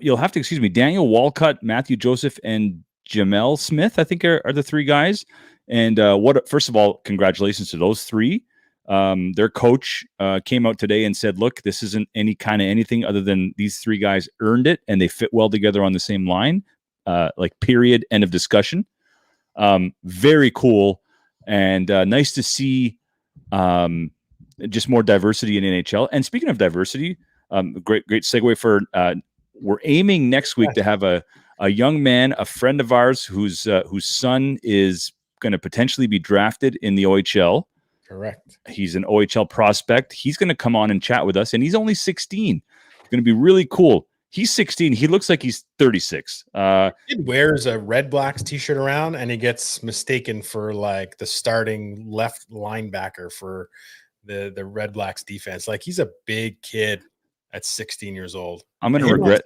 you'll have to excuse me. Daniel Walcott, Matthew Joseph, and Jamel Smith, I think, are the 3 guys. And first of all, congratulations to those 3. Their coach came out today and said, look, this isn't any kind of anything other than these 3 guys earned it and they fit well together on the same line. Period, end of discussion. Very cool and nice to see just more diversity in NHL. And speaking of diversity, great segue for we're aiming next week to have a young man, a friend of ours whose son is going to potentially be drafted in the OHL. Correct. He's an OHL prospect. He's going to come on and chat with us, and he's only 16. It's going to be really cool. He's 16. He looks like he's 36. He wears a Red Blacks t-shirt around, and he gets mistaken for like the starting left linebacker for the Red Blacks defense. Like, he's a big kid at 16 years old. I'm going to regret.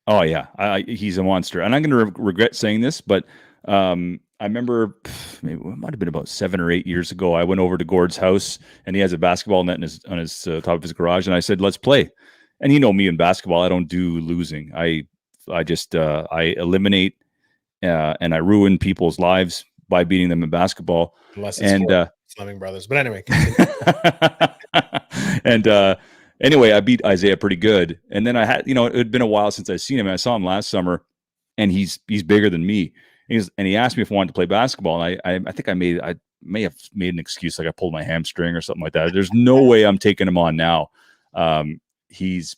Oh yeah, he's a monster, and I'm going to regret saying this, but I remember maybe it might have been about 7 or 8 years ago. I went over to Gord's house, and he has a basketball net on his top of his garage, and I said, "Let's play." And me in basketball, I don't do losing. I just I eliminate and I ruin people's lives by beating them in basketball. Unless it's Fleming brothers, but anyway. And anyway, I beat Isaiah pretty good. And then I had, it had been a while since I seen him. I saw him last summer, and he's bigger than me. And he asked me if I wanted to play basketball. And I think I may have made an excuse, like I pulled my hamstring or something like that. There's no way I'm taking him on now. He's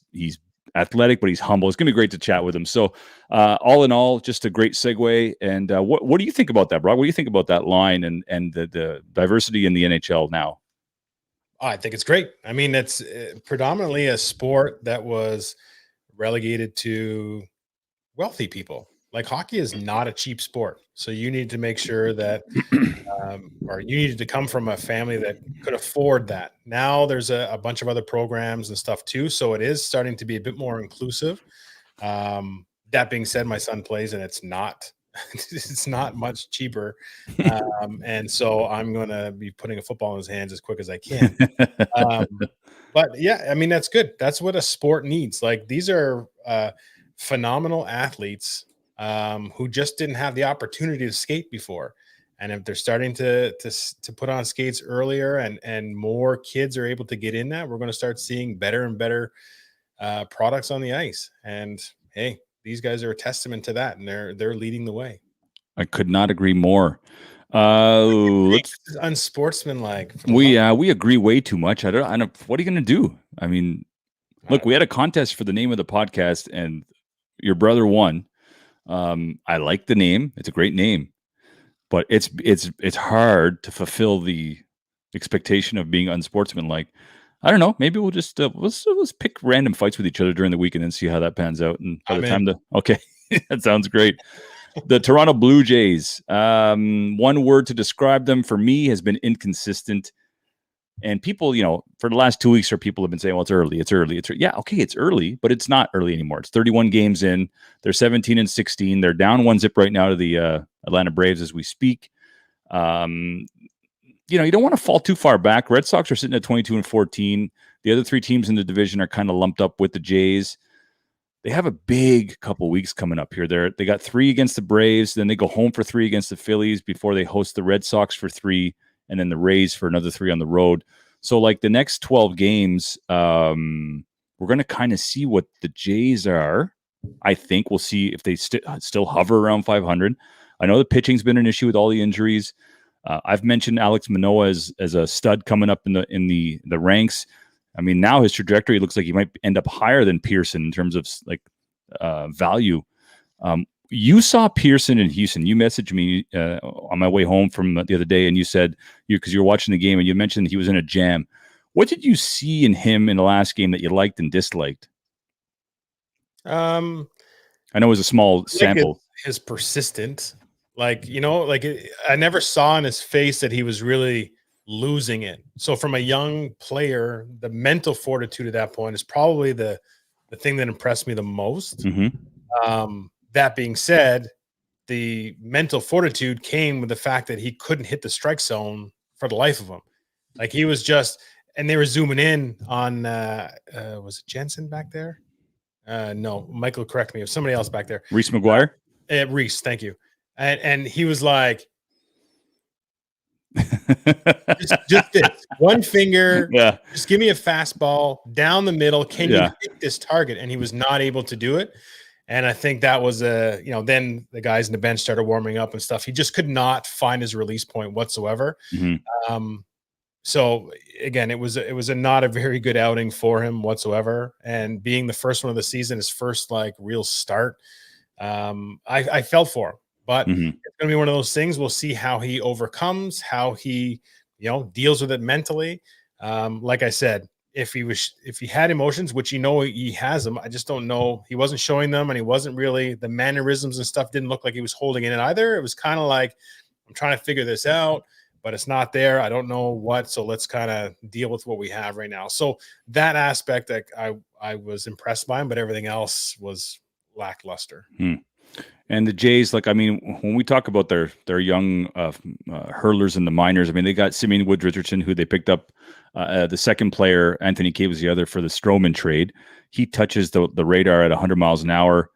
athletic, but he's humble. It's going to be great to chat with him. So all in all, just a great segue. And what do you think about that, Brock? What do you think about that line and the diversity in the NHL now? I think it's great. I mean, it's predominantly a sport that was relegated to wealthy people. Like, hockey is not a cheap sport. So you need to make sure that, or you needed to come from a family that could afford that. Now there's a bunch of other programs and stuff too. So it is starting to be a bit more inclusive. That being said, my son plays, and it's not much cheaper. And so I'm going to be putting a football in his hands as quick as I can. But yeah, I mean, that's good. That's what a sport needs. Like, these are phenomenal athletes who just didn't have the opportunity to skate before. And if they're starting to put on skates earlier and more kids are able to get in that, we're going to start seeing better and better products on the ice. And hey, these guys are a testament to that, and they're leading the way. I could not agree more. Let's This is unsportsmanlike. we agree way too much. I don't. What are you going to do? I mean, look, we had a contest for the name of the podcast, and your brother won. I like the name; it's a great name, but it's hard to fulfill the expectation of being unsportsmanlike. I don't know. Maybe we'll just let's pick random fights with each other during the week and then see how that pans out. And by the time okay, that sounds great. The Toronto Blue Jays. One word to describe them for me has been inconsistent. And people, for the last 2 weeks, people have been saying, well, it's early. Yeah, okay, it's early, but it's not early anymore. It's 31 games in. They're 17-16. They're down 1-0 right now to the Atlanta Braves as we speak. You don't want to fall too far back. Red Sox are sitting at 22-14. The other three teams in the division are kind of lumped up with the Jays. They have a big couple weeks coming up here. They got 3 against the Braves. Then they go home for 3 against the Phillies before they host the Red Sox for 3. And then the Rays for another 3 on the road. So like the next 12 games, we're going to kind of see what the Jays are. I think we'll see if they still hover around 500. I know the pitching's been an issue with all the injuries. I've mentioned Alex Manoah as a stud coming up in the ranks. I mean, now his trajectory looks like he might end up higher than Pearson in terms of value. You saw Pearson in Houston. You messaged me on my way home from the other day, and you said because you were watching the game, and you mentioned he was in a jam. What did you see in him in the last game that you liked and disliked? I know it was a small sample. His persistent, I never saw in his face that he was really losing it. So from a young player, the mental fortitude at that point is probably the thing that impressed me the most. Mm-hmm. That being said, the mental fortitude came with the fact that he couldn't hit the strike zone for the life of him. Like he was just, and they were zooming in on, was it Jensen back there? No, Michael, correct me. It was somebody else back there. Reese McGuire? Reese, thank you. And he was like, just this one finger. Yeah. Just give me a fastball down the middle. Can you hit this target? And he was not able to do it. And I think that was then the guys in the bench started warming up and stuff. He just could not find his release point whatsoever. Mm-hmm. So again, it was not a very good outing for him whatsoever. And being the first one of the season, his first real start, I felt for him. But mm-hmm. It's going to be one of those things. We'll see how he overcomes, how he deals with it mentally. Like I said, if he had emotions, which he has them, I just don't know. He wasn't showing them, and he wasn't really, the mannerisms and stuff didn't look like he was holding in it either. It was kind of like, I'm trying to figure this out, but it's not there. I don't know what, so let's kind of deal with what we have right now. So that aspect, I was impressed by him, but everything else was lackluster. And the Jays, when we talk about their young hurlers in the minors, they got Simeon Woods-Richardson, who they picked up. The second player, Anthony Kay, was the other for the Stroman trade. He touches the radar at 100 miles an hour,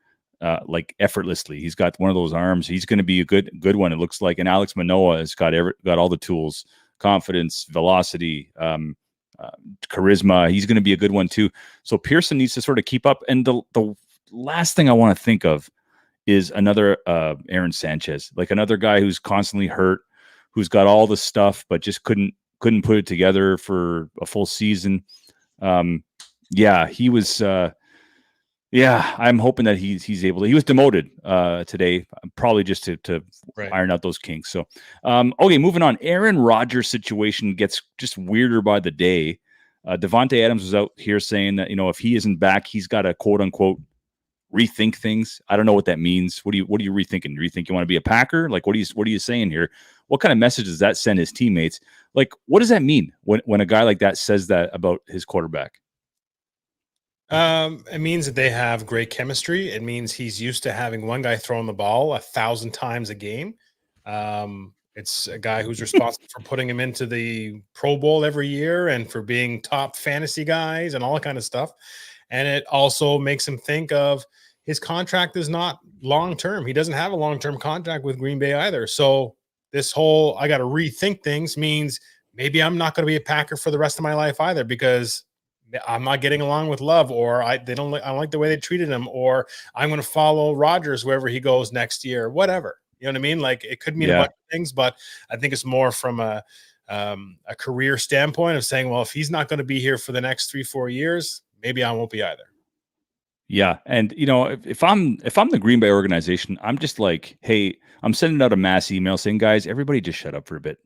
effortlessly. He's got one of those arms. He's going to be a good one, it looks like. And Alex Manoah has got all the tools, confidence, velocity, charisma. He's going to be a good one too. So Pearson needs to sort of keep up. And the last thing I want to think of is another Aaron Sanchez, another guy who's constantly hurt, who's got all the stuff, but just couldn't put it together for a full season. He was. I'm hoping that he's able to. He was demoted today, probably just to iron out those kinks. So, okay, moving on. Aaron Rodgers' situation gets just weirder by the day. Devontae Adams was out here saying that if he isn't back, he's got to quote unquote rethink things. I don't know what that means. What are you rethinking? Do you think you want to be a Packer? What are you saying here? What kind of message does that send his teammates? What does that mean when a guy like that says that about his quarterback? It means that they have great chemistry. It means he's used to having one guy throwing the ball 1,000 times a game. It's a guy who's responsible for putting him into the Pro Bowl every year and for being top fantasy guys and all that kind of stuff. And it also makes him think of his contract is not long-term. He doesn't have a long-term contract with Green Bay either. So this whole I got to rethink things means maybe I'm not going to be a Packer for the rest of my life either, because I'm not getting along with Love, or I don't like the way they treated him, or I'm going to follow Rodgers wherever he goes next year, whatever. You know what I mean? Like, it could mean a bunch of things, but I think it's more from a career standpoint of saying, well, if he's not going to be here for the next 3-4 years, maybe I won't be either. Yeah, and if I'm the Green Bay organization, I'm just like, hey, I'm sending out a mass email saying, guys, everybody just shut up for a bit.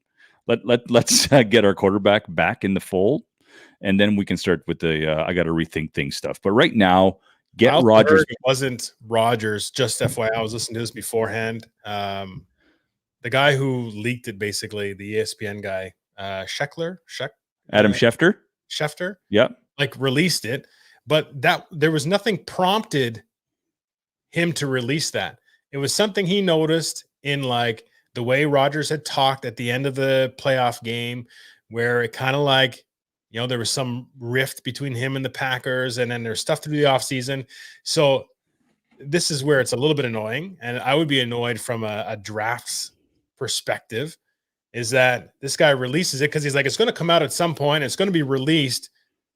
Let's get our quarterback back in the fold, and then we can start with the I got to rethink things stuff. But right now, get Rodgers. It wasn't Rodgers. Just FYI, I was listening to this beforehand. The guy who leaked it, basically, the ESPN guy, Adam Schefter. Yep. Like, released it, but that there was nothing prompted him to release that. It was something he noticed in, like, the way Rodgers had talked at the end of the playoff game, where it kind of like, there was some rift between him and the Packers, and then there's stuff to do the offseason. So this is where it's a little bit annoying, and I would be annoyed from a drafts perspective, is that this guy releases it because he's like, it's going to come out at some point, it's going to be released.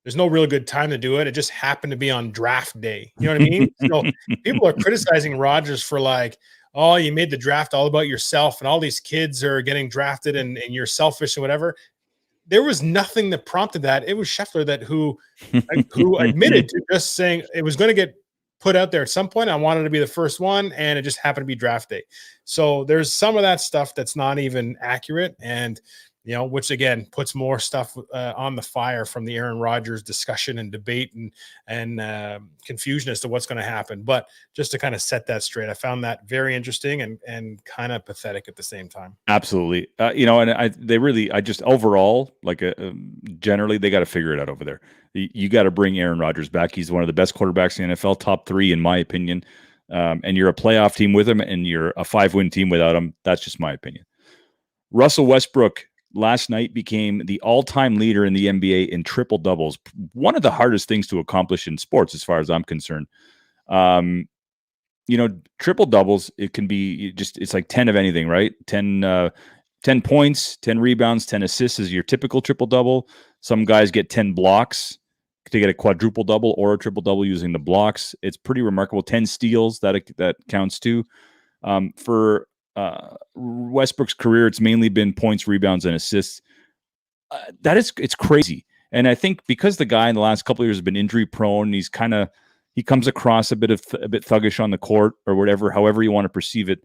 There's no real good time to do it. It just happened to be on draft day. You know what I mean? So people are criticizing Rodgers for, like, oh, you made the draft all about yourself, and all these kids are getting drafted, and you're selfish and whatever. There was nothing that prompted that. It was Schefter who admitted to just saying it was going to get put out there at some point. I wanted to be the first one, and it just happened to be draft day. So there's some of that stuff that's not even accurate, and which again puts more stuff on the fire from the Aaron Rodgers discussion and debate and confusion as to what's going to happen. But just to kind of set that straight, I found that very interesting and kind of pathetic at the same time. Absolutely. And I just overall, like, generally they got to figure it out over there. You got to bring Aaron Rodgers back. He's one of the best quarterbacks in the NFL, top 3 in my opinion. And you're a playoff team with him, and you're a 5-win team without him. That's just my opinion. Russell Westbrook last night became the all-time leader in the NBA in triple doubles. One of the hardest things to accomplish in sports, as far as I'm concerned. Triple doubles, it can be it's like 10 of anything, right? 10 points, 10 rebounds, 10 assists is your typical triple double. Some guys get 10 blocks to get a quadruple double or a triple double using the blocks. It's pretty remarkable. 10 steals, that counts too. For Westbrook's career, it's mainly been points, rebounds, and assists. It's crazy. And I think because the guy in the last couple of years has been injury prone, he comes across a bit thuggish on the court or whatever, however you want to perceive it.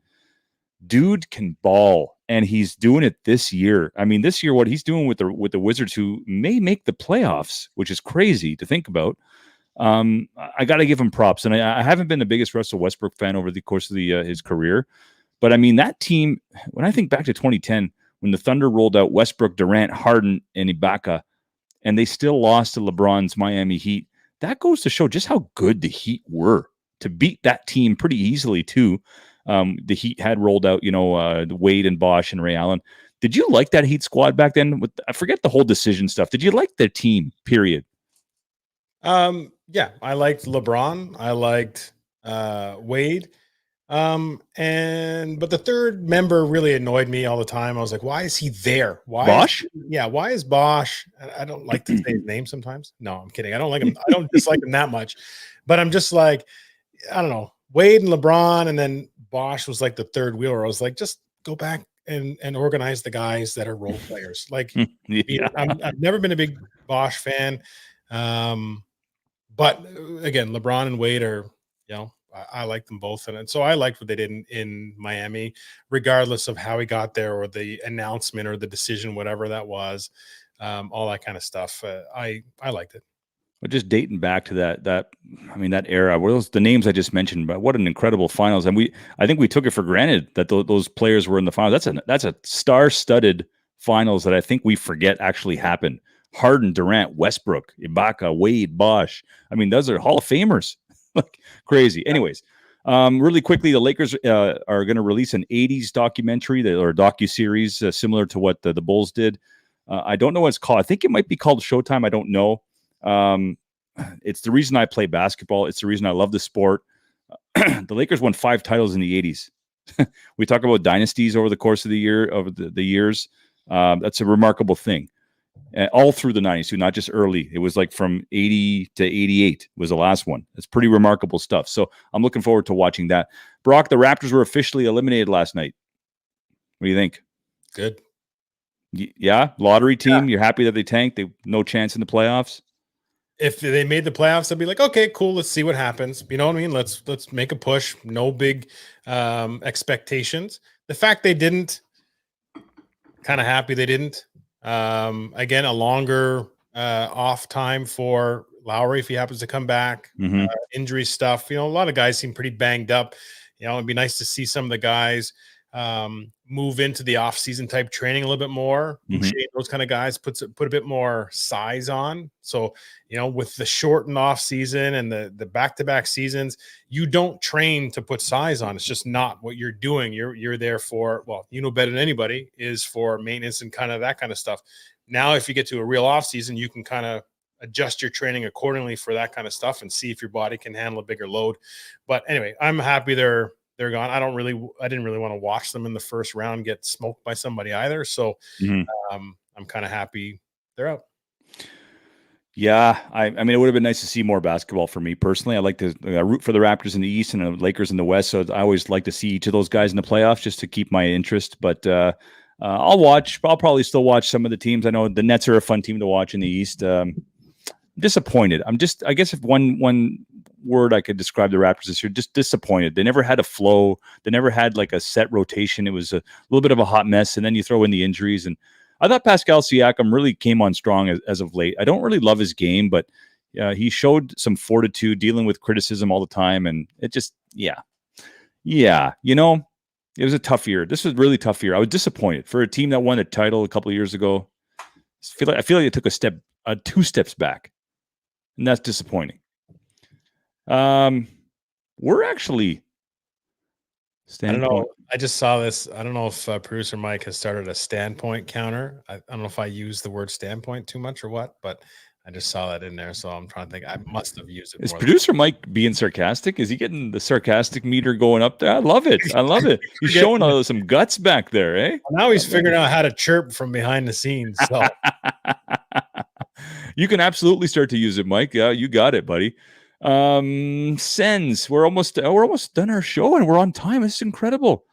Dude can ball, and he's doing it this year. I mean, this year, what he's doing with the Wizards, who may make the playoffs, which is crazy to think about. I got to give him props, and I haven't been the biggest Russell Westbrook fan over the course of his career. But I mean, that team, when I think back to 2010, when the Thunder rolled out Westbrook, Durant, Harden, and Ibaka, and they still lost to LeBron's Miami Heat, that goes to show just how good the Heat were to beat that team pretty easily, too. The Heat had rolled out, Wade and Bosch and Ray Allen. Did you like that Heat squad back then? I forget the whole decision stuff. Did you like their team, period? Yeah, I liked LeBron. I liked Wade. But the third member really annoyed me all the time. I was like, why is he there? Bosch? Why is Bosch? I don't like to say his name sometimes. No, I'm kidding. I don't like him. I don't dislike him that much. But I'm just like, I don't know. Wade and LeBron, and then Bosch was like the third wheeler. I was like, just go back and organize the guys that are role players. Like, Yeah. I've never been a big Bosch fan. But again, LeBron and Wade are, I like them both. And so I liked what they did in Miami, regardless of how he got there or the announcement or the decision, whatever that was, all that kind of stuff. I liked it. But just dating back to that era, where the names I just mentioned, but what an incredible finals. And I think we took it for granted that those players were in the finals. That's a star-studded finals that I think we forget actually happened. Harden, Durant, Westbrook, Ibaka, Wade, Bosch. I mean, those are Hall of Famers. Like crazy. Anyways, really quickly, the Lakers are going to release an 80s documentary or docuseries similar to what the Bulls did. I don't know what it's called. I think it might be called Showtime. I don't know. It's the reason I play basketball. It's the reason I love the sport. The Lakers won 5 titles in the 80s. We talk about dynasties over the course of the years. That's a remarkable thing. All through the 90s too, not just early. It was like from 80 to 88 was the last one. It's pretty remarkable stuff. So I'm looking forward to watching that. Brock, the Raptors were officially eliminated last night. What do you think? Good. Yeah, lottery team. You're happy that they tanked? They no chance in the playoffs. If they made the playoffs, I'd be like, okay, cool. Let's see what happens. You know what I mean? Let's make a push. No big expectations. The fact they didn't, kind of happy they didn't. Again, a longer off time for Lowry if he happens to come back. Injury stuff. You know, a lot of guys seem pretty banged up. You know, it'd be nice to see some of the guys move into the off-season type training a little bit more. Those kind of guys put a bit more size on. So, you know, with the shortened off-season and the back-to-back seasons, you don't train to put size on. It's just not what you're doing. You're there for, well, you know better than anybody, is for maintenance and kind of that kind of stuff. Now, if you get to a real off-season, you can kind of adjust your training accordingly for that kind of stuff and see if your body can handle a bigger load. But anyway, I'm happy they're gone. I didn't really want to watch them in the first round get smoked by somebody either. So I'm kind of happy they're out. Yeah, I mean, it would have been nice to see more basketball for me personally. I like to root for the Raptors in the East and the Lakers in the West. So I always like to see each of those guys in the playoffs just to keep my interest. But I'll watch. I'll probably still watch some of the teams. I know the Nets are a fun team to watch in the East. Disappointed. I guess if one word I could describe the Raptors this year, just disappointed. They never had a flow. They never had like a set rotation. It was a little bit of a hot mess. And then you throw in the injuries. And I thought Pascal Siakam really came on strong as of late. I don't really love his game, but he showed some fortitude dealing with criticism all the time. And it just, yeah, you know, it was a tough year. This was a really tough year. I was disappointed for a team that won a title a couple of years ago. I feel like it took two steps back, and that's disappointing. We're actually standpoint. I don't know. I just saw this. I don't know if producer Mike has started a standpoint counter. I don't know if I used the word standpoint too much or what, but I just saw that in there. So I'm trying to think. I must have used it. Is producer Mike being sarcastic? Is he getting the sarcastic meter going up there? I love it. He's showing some guts back there, eh? Now he's figuring out how to chirp from behind the scenes. So you can absolutely start to use it, Mike. Yeah, you got it, buddy. Sens, we're almost done our show and we're on time. It's incredible.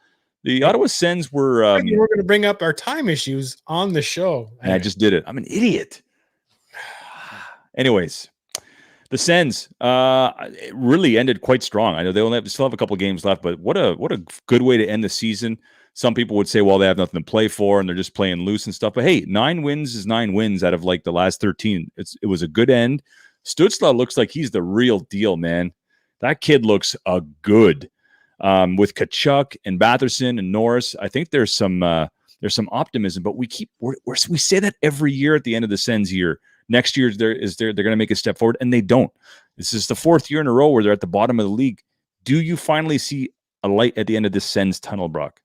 The Ottawa Sens were we're going to bring up our time issues on the show. Anyway. I just did it. I'm an idiot. Anyways, the Sens really ended quite strong. I know they still have a couple games left, but what a good way to end the season. Some people would say, well, they have nothing to play for and they're just playing loose and stuff. But hey, 9 wins is 9 wins out of like the last 13. It was a good end. Stützle looks like he's the real deal, man. That kid looks good. With Kachuk and Batherson and Norris, I think there's some optimism. But we say that every year at the end of the Sens year. Next year they're going to make a step forward, and they don't. This is the 4th year in a row where they're at the bottom of the league. Do you finally see a light at the end of this Sens tunnel, Brock?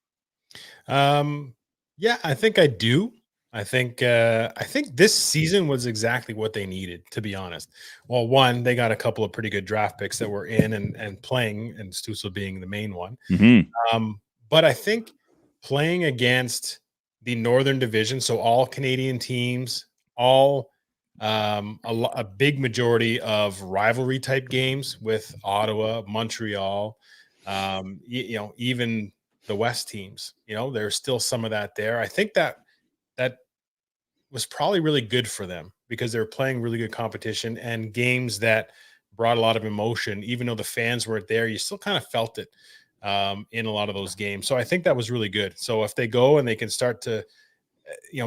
Yeah, I think I do. I think this season was exactly what they needed, to be honest. Well, one, they got a couple of pretty good draft picks that were in and playing, and Stützle being the main one. But I think playing against the Northern Division, so all Canadian teams, all a big majority of rivalry type games with Ottawa, Montreal, even the West teams, there's still some of that there. I think that was probably really good for them because they were playing really good competition and games that brought a lot of emotion. Even though the fans weren't there, you still kind of felt it in a lot of those games. So I think that was really good. So if they go and they can start to,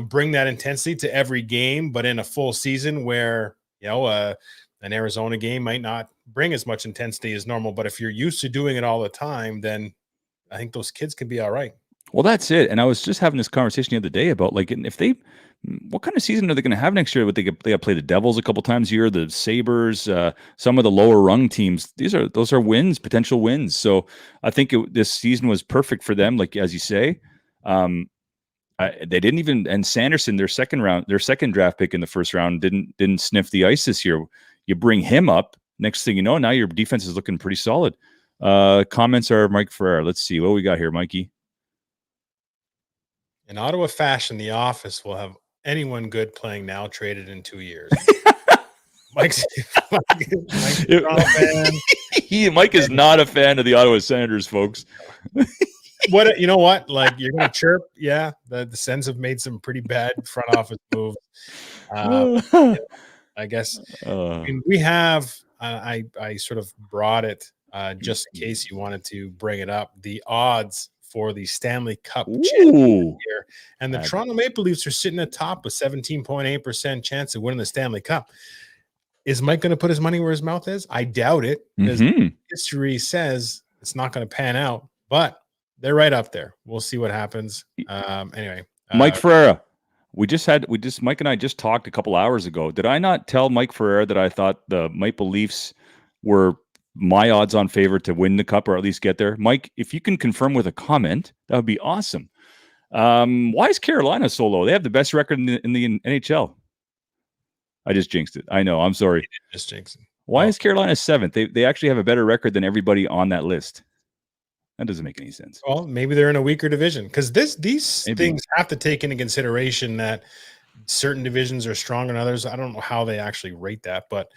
bring that intensity to every game, but in a full season where, an Arizona game might not bring as much intensity as normal. But if you're used to doing it all the time, then I think those kids can be all right. Well, that's it. And I was just having this conversation the other day about what kind of season are they going to have next year? They got to play the Devils a couple times a year, the Sabres, some of the lower rung teams. Those are wins, potential wins. So I think this season was perfect for them. Like, as you say, they didn't even, and Sanderson, their second draft pick in the first round didn't sniff the ice this year. You bring him up, next thing you know, now your defense is looking pretty solid. Comments are Mike Ferrer. Let's see what we got here, Mikey. In Ottawa fashion, the office will have anyone good playing now traded in 2 years. Mike's Mike's a strong fan. Mike is not a fan of the Ottawa Senators, folks. What you know? What like you're gonna chirp? Yeah, the Sens have made some pretty bad front office moves. I guess I mean, we have. I sort of brought it just in case you wanted to bring it up. The odds for the Stanley Cup championship here, and the Toronto Maple Leafs are sitting atop with 17.8% chance of winning the Stanley Cup. Is Mike going to put his money where his mouth is? I doubt it, because history says it's not going to pan out. But they're right up there. We'll see what happens. Anyway, Mike Ferreira. Mike and I just talked a couple hours ago. Did I not tell Mike Ferreira that I thought the Maple Leafs were my odds-on favorite to win the cup, or at least get there? Mike, if you can confirm with a comment, that would be awesome. Why is Carolina so low? They have the best record in the NHL. I just jinxed it. I know. I'm sorry. Just jinxed it. Why is Carolina 7th? They actually have a better record than everybody on that list. That doesn't make any sense. Well, maybe they're in a weaker division, because these things have to take into consideration that certain divisions are stronger than others. I don't know how they actually rate that, but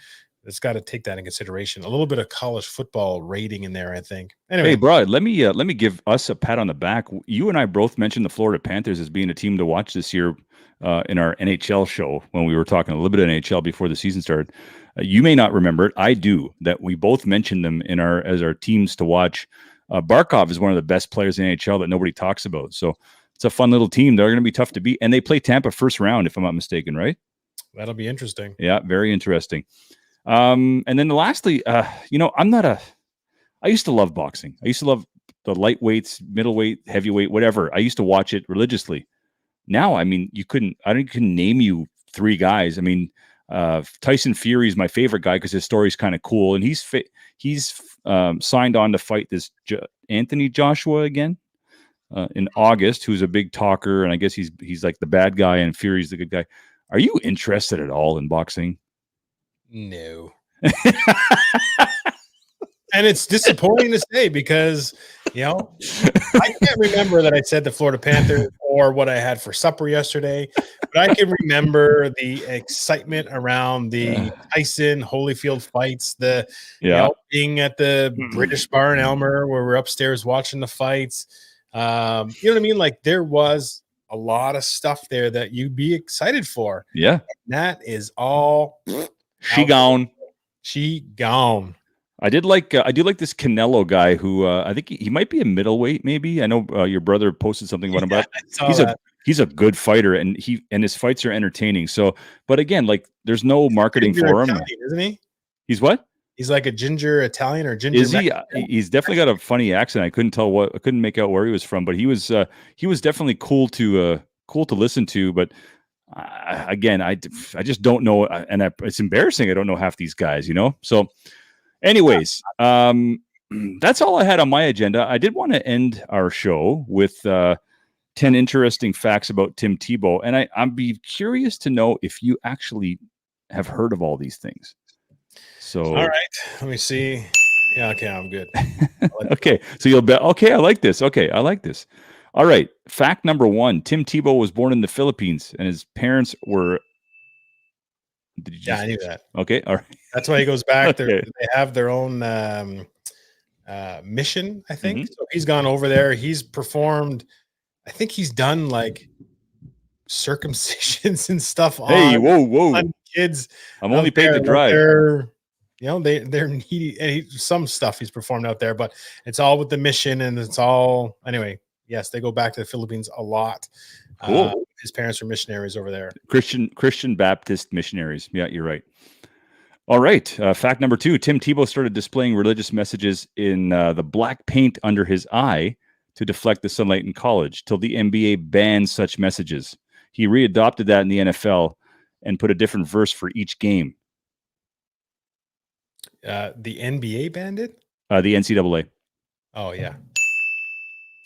it's got to take that into consideration. A little bit of college football rating in there, I think. Anyway, hey, bro, let me give us a pat on the back. You and I both mentioned the Florida Panthers as being a team to watch this year in our NHL show when we were talking a little bit of NHL before the season started. You may not remember it. I do. That we both mentioned them as our teams to watch. Barkov is one of the best players in NHL that nobody talks about. So it's a fun little team. They're going to be tough to beat, and they play Tampa first round, if I'm not mistaken, right? That'll be interesting. Yeah, very interesting. And then lastly, I used to love boxing. I used to love the lightweights, middleweight, heavyweight, whatever. I used to watch it religiously. Now, I mean, you couldn't name you 3 guys. I mean, Tyson Fury is my favorite guy because his story's kind of cool, and he's signed on to fight this Anthony Joshua again in August, who's a big talker, and I guess he's like the bad guy, and Fury's the good guy. Are you interested at all in boxing? No. And it's disappointing to say, because, I can't remember that I said the Florida Panthers or what I had for supper yesterday, but I can remember the excitement around the Tyson Holyfield fights, being at the British Bar in Elmer where we're upstairs watching the fights. You know what I mean? Like, there was a lot of stuff there that you'd be excited for. Yeah. And that is all. She gone. I did like this Canelo guy who I think he might be a middleweight. Maybe I know your brother posted something about him, but he's a good fighter, and his fights are entertaining. So, but again, like, there's no marketing for him, isn't he? He's what? He's like a ginger Italian or ginger. Is he? He's definitely got a funny accent. I couldn't make out where he was from, but he was definitely cool to listen to. But again, I just don't know, and it's embarrassing. I don't know half these guys, So, anyways, that's all I had on my agenda. I did want to end our show with 10 interesting facts about Tim Tebow, and I'd be curious to know if you actually have heard of all these things. So, all right, let me see. Yeah, okay, I'm good. Okay, so you'll bet. Okay, I like this. All right, fact number 1: Tim Tebow was born in the Philippines, and his parents were. I knew that. Okay, all right. That's why he goes back there. Okay. They have their own mission, I think. So he's gone over there. He's performed. I think he's done like circumcisions and stuff. Hey, whoa! On kids. I'm only paid to drive. They're needy. And some stuff he's performed out there, but it's all with the mission, and it's all anyway. Yes, they go back to the Philippines a lot. Cool. His parents were missionaries over there. Christian Baptist missionaries. Yeah, you're right. All right. Fact number 2: Tim Tebow started displaying religious messages in the black paint under his eye to deflect the sunlight in college, till the NBA banned such messages. He readopted that in the NFL and put a different verse for each game. The NBA banned it? The NCAA. Oh, yeah.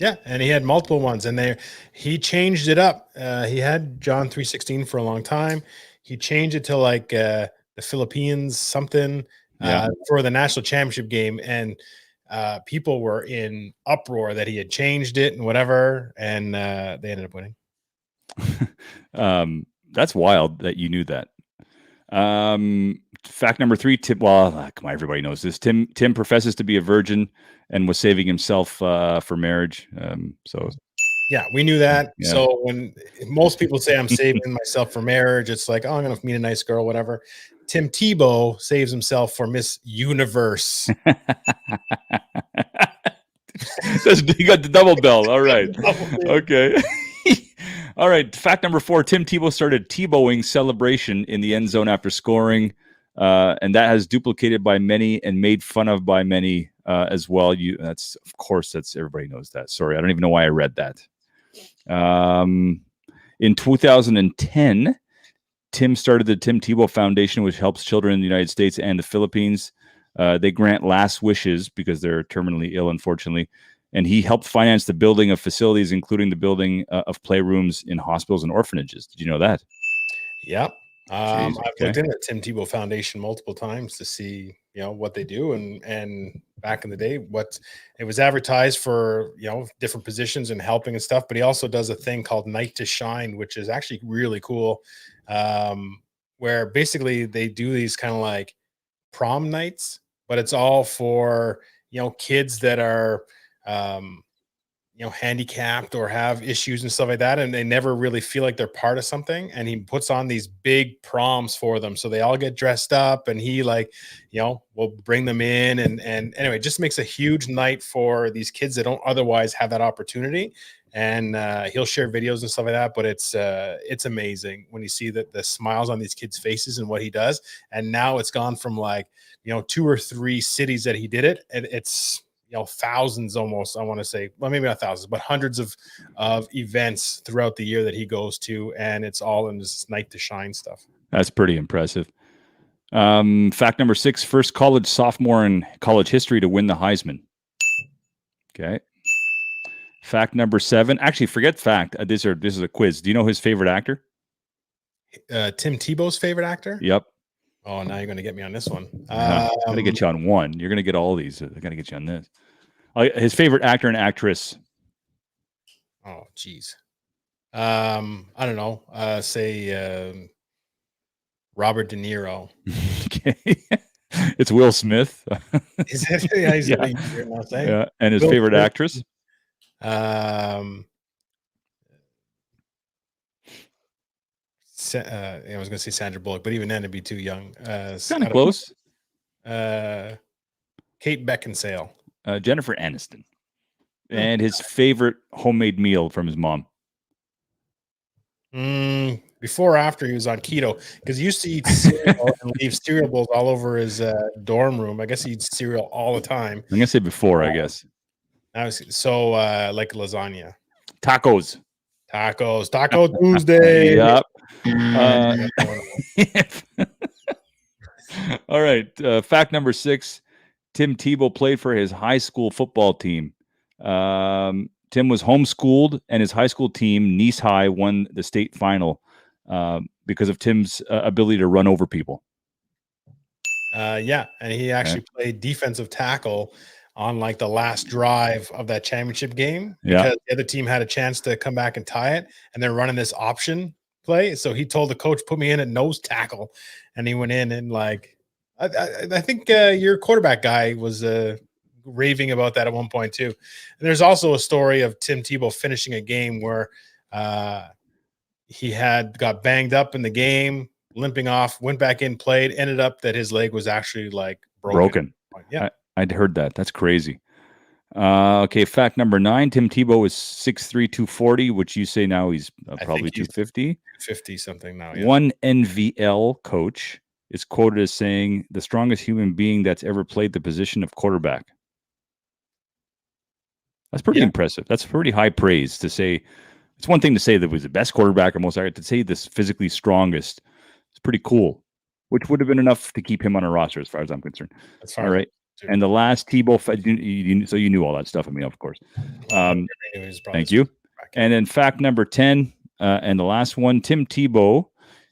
Yeah, and he had multiple ones, and he changed it up. He had John 3:16 for a long time. He changed it to like the Philippines something for the national championship game, and people were in uproar that he had changed it and whatever, and they ended up winning. That's wild that you knew that. Fact number 3, Tim. Well, come on, everybody knows this. Tim professes to be a virgin and was saving himself for marriage. So yeah, we knew that. Yeah. So when most people say I'm saving myself for marriage, it's like, oh, I'm gonna meet a nice girl, whatever. Tim Tebow saves himself for Miss Universe. You got the double bell. All right. Okay. All right. Fact number 4, Tim Tebow started Tebowing celebration in the end zone after scoring. And that has duplicated by many and made fun of by many as well. That's everybody knows that. Sorry. I don't even know why I read that. In 2010, Tim started the Tim Tebow Foundation, which helps children in the United States and the Philippines. They grant last wishes because they're terminally ill, unfortunately. And he helped finance the building of facilities, including the building of playrooms in hospitals and orphanages. Did you know that? Yep. I've okay. looked into the Tim Tebow Foundation multiple times to see, what they do. And back in the day, what it was advertised for, different positions and helping and stuff. But he also does a thing called Night to Shine, which is actually really cool. Where basically they do these kind of like prom nights, but it's all for, kids that are, handicapped or have issues and stuff like that, and they never really feel like they're part of something. And he puts on these big proms for them, so they all get dressed up, and he will bring them in, and anyway, it just makes a huge night for these kids that don't otherwise have that opportunity. And he'll share videos and stuff like that, but it's amazing when you see the smiles on these kids' faces and what he does. And now it's gone from 2 or 3 cities that he did it, and it's thousands almost, I want to say, well, maybe not thousands, but hundreds of events throughout the year that he goes to, and it's all in this Night to Shine stuff. That's pretty impressive. Fact number 6, first college sophomore in college history to win the Heisman. Okay. Fact number 7, actually forget fact. This is a quiz. Do you know his favorite actor? Tim Tebow's favorite actor? Yep. Oh, now you're going to get me on this one. I'm going to get you on one. You're going to get all these. I got to get you on this. His favorite actor and actress. Oh, geez. I don't know. Say Robert De Niro. Okay. It's Will Smith. Is it? Yeah, he's yeah. And his favorite actress? I was going to say Sandra Bullock, but even then it'd be too young. Kind of close. Kate Beckinsale. Jennifer Aniston. And his favorite homemade meal from his mom. Before or after he was on keto, because he used to eat cereal and leave cereal bowls all over his dorm room. I guess he eats cereal all the time. I'm going to say before, I guess. So like lasagna. Tacos. Taco Tuesday. Yep. All right. Fact number 6, Tim Tebow played for his high school football team. Tim was homeschooled, and his high school team, Nice High, won the state final because of Tim's ability to run over people. Yeah, and he actually played defensive tackle on like the last drive of that championship game because the other team had a chance to come back and tie it, and they're running this option play. So he told the coach, put me in at nose tackle, and he went in and I think your quarterback guy was raving about that at one point too. And there's also a story of Tim Tebow finishing a game where he got banged up in the game, limping off, went back in, played, ended up that his leg was actually like broken. Yeah. I'd heard that. That's crazy. Okay, fact number 9, Tim Tebow is 6'3", 240, which you say now he's probably 250. 50 something now, yeah. One NVL coach is quoted as saying, the strongest human being that's ever played the position of quarterback. That's pretty impressive. That's pretty high praise to say. It's one thing to say that he was the best quarterback or most accurate. To say this physically strongest, it's pretty cool, which would have been enough to keep him on a roster as far as I'm concerned. All right. And the last Tebow, so you knew all that stuff. I mean, of course. Thank you. And then fact number 10, and the last one, Tim Tebow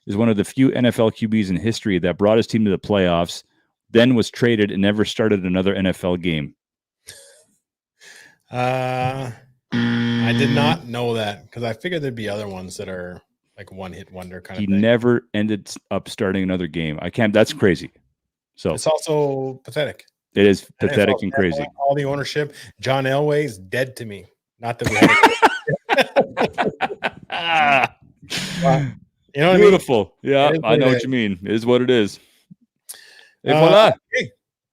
is one of the few NFL QBs in history that brought his team to the playoffs, then was traded and never started another NFL game. I did not know that because I figured there'd be other ones that are like one hit wonder kind He of thing. never ended up starting another game. I can't. That's crazy. So It's also pathetic. it is And pathetic NFL and crazy. standpoint, all the ownership. John Elway's dead to me. Not that we had you know what Beautiful. I mean? Yeah, It is I know it what is. you mean. It is what it is. Et voila. Okay.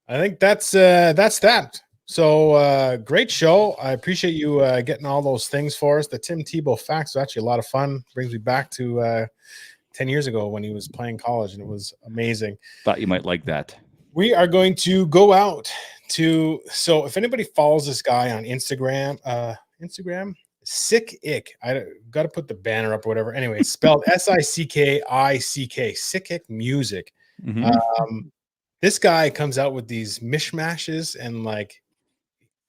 I think that's that. So great show. I appreciate you getting all those things for us. The Tim Tebow facts was actually a lot of fun. Brings me back to 10 years ago when he was playing college, and it was amazing. Thought you might like that. We are going to go out to, so if anybody follows this guy on Instagram, Sick Ick. I got to put the banner up or whatever. Anyway, it's spelled Sikick, Sick Ick Music. Mhm. This guy comes out with these mishmashes and like,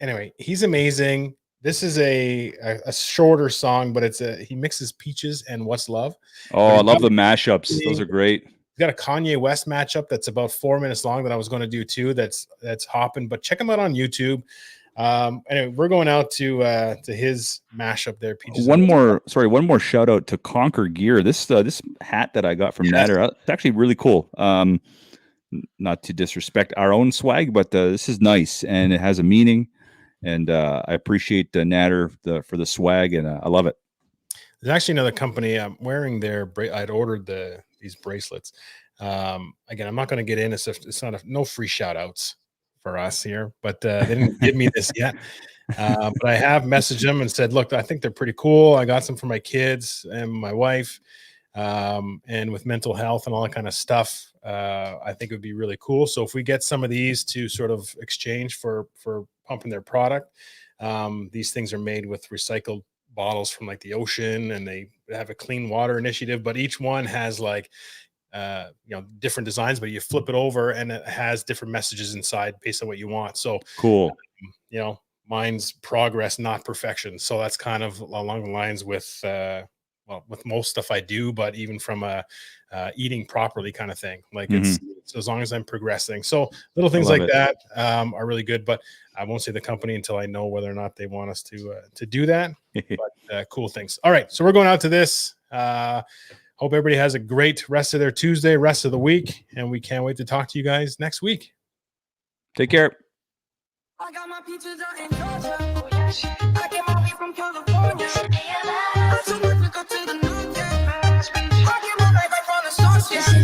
anyway, he's amazing. This is a shorter song, but he mixes Peaches and What's Love. Oh, I love the mashups. Those are great. He's got a Kanye West matchup that's about 4 minutes long that I was going to do too. That's hopping, but check him out on YouTube. Anyway, we're going out to his mashup there. Peaches. One more shout out to Conquer Gear. This hat that I got from Natter, it's actually really cool. Not to disrespect our own swag, but this is nice and it has a meaning. And I appreciate Natter for the swag, and I love it. There's actually another company I'm wearing their. I'd ordered these bracelets. Again, I'm not going to get in. It's not no free shout outs for us here, but they didn't give me this yet. But I have messaged them and said, look, I think they're pretty cool. I got some for my kids and my wife, and with mental health and all that kind of stuff. I think it would be really cool. So if we get some of these to sort of exchange for pumping their product, these things are made with recycled bottles from like the ocean, and they have a clean water initiative, but each one has like different designs, but you flip it over and it has different messages inside based on what you want. So cool. Mine's progress, not perfection. So that's kind of along the lines with with most stuff I do, but even from a eating properly kind of thing. Like it's as long as I'm progressing. So little things like that are really good, but I won't say the company until I know whether or not they want us to do that. But cool things. All right. So we're going out to this. Hope everybody has a great rest of their Tuesday, rest of the week. And we can't wait to talk to you guys next week. Take care. I got my peaches out in Georgia. I get my weed from California. I took my trip up to the north, yeah. I get my life right from the source, yeah. And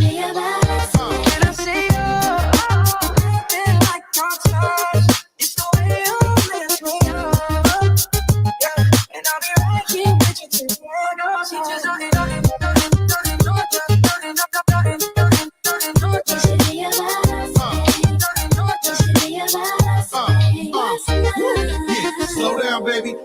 I say, nothing like rock stars. It's the way you lift me up, yeah. And I'll be right here with you till tomorrow. Peaches out in Georgia. Slow down, baby.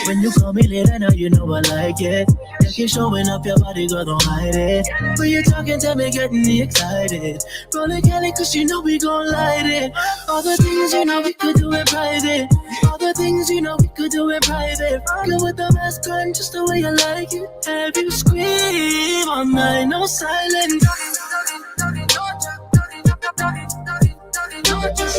When you call me late, I know you know I like it. You keep showing up your body, girl, don't hide it. When you talking to me, getting me excited. Rolling Kelly, cause you know we gon' light it. All the things you know we could do in private. All the things you know we could do in private. Good with the mask on, just the way I like it. Have you scream all night, no silence. Georgia.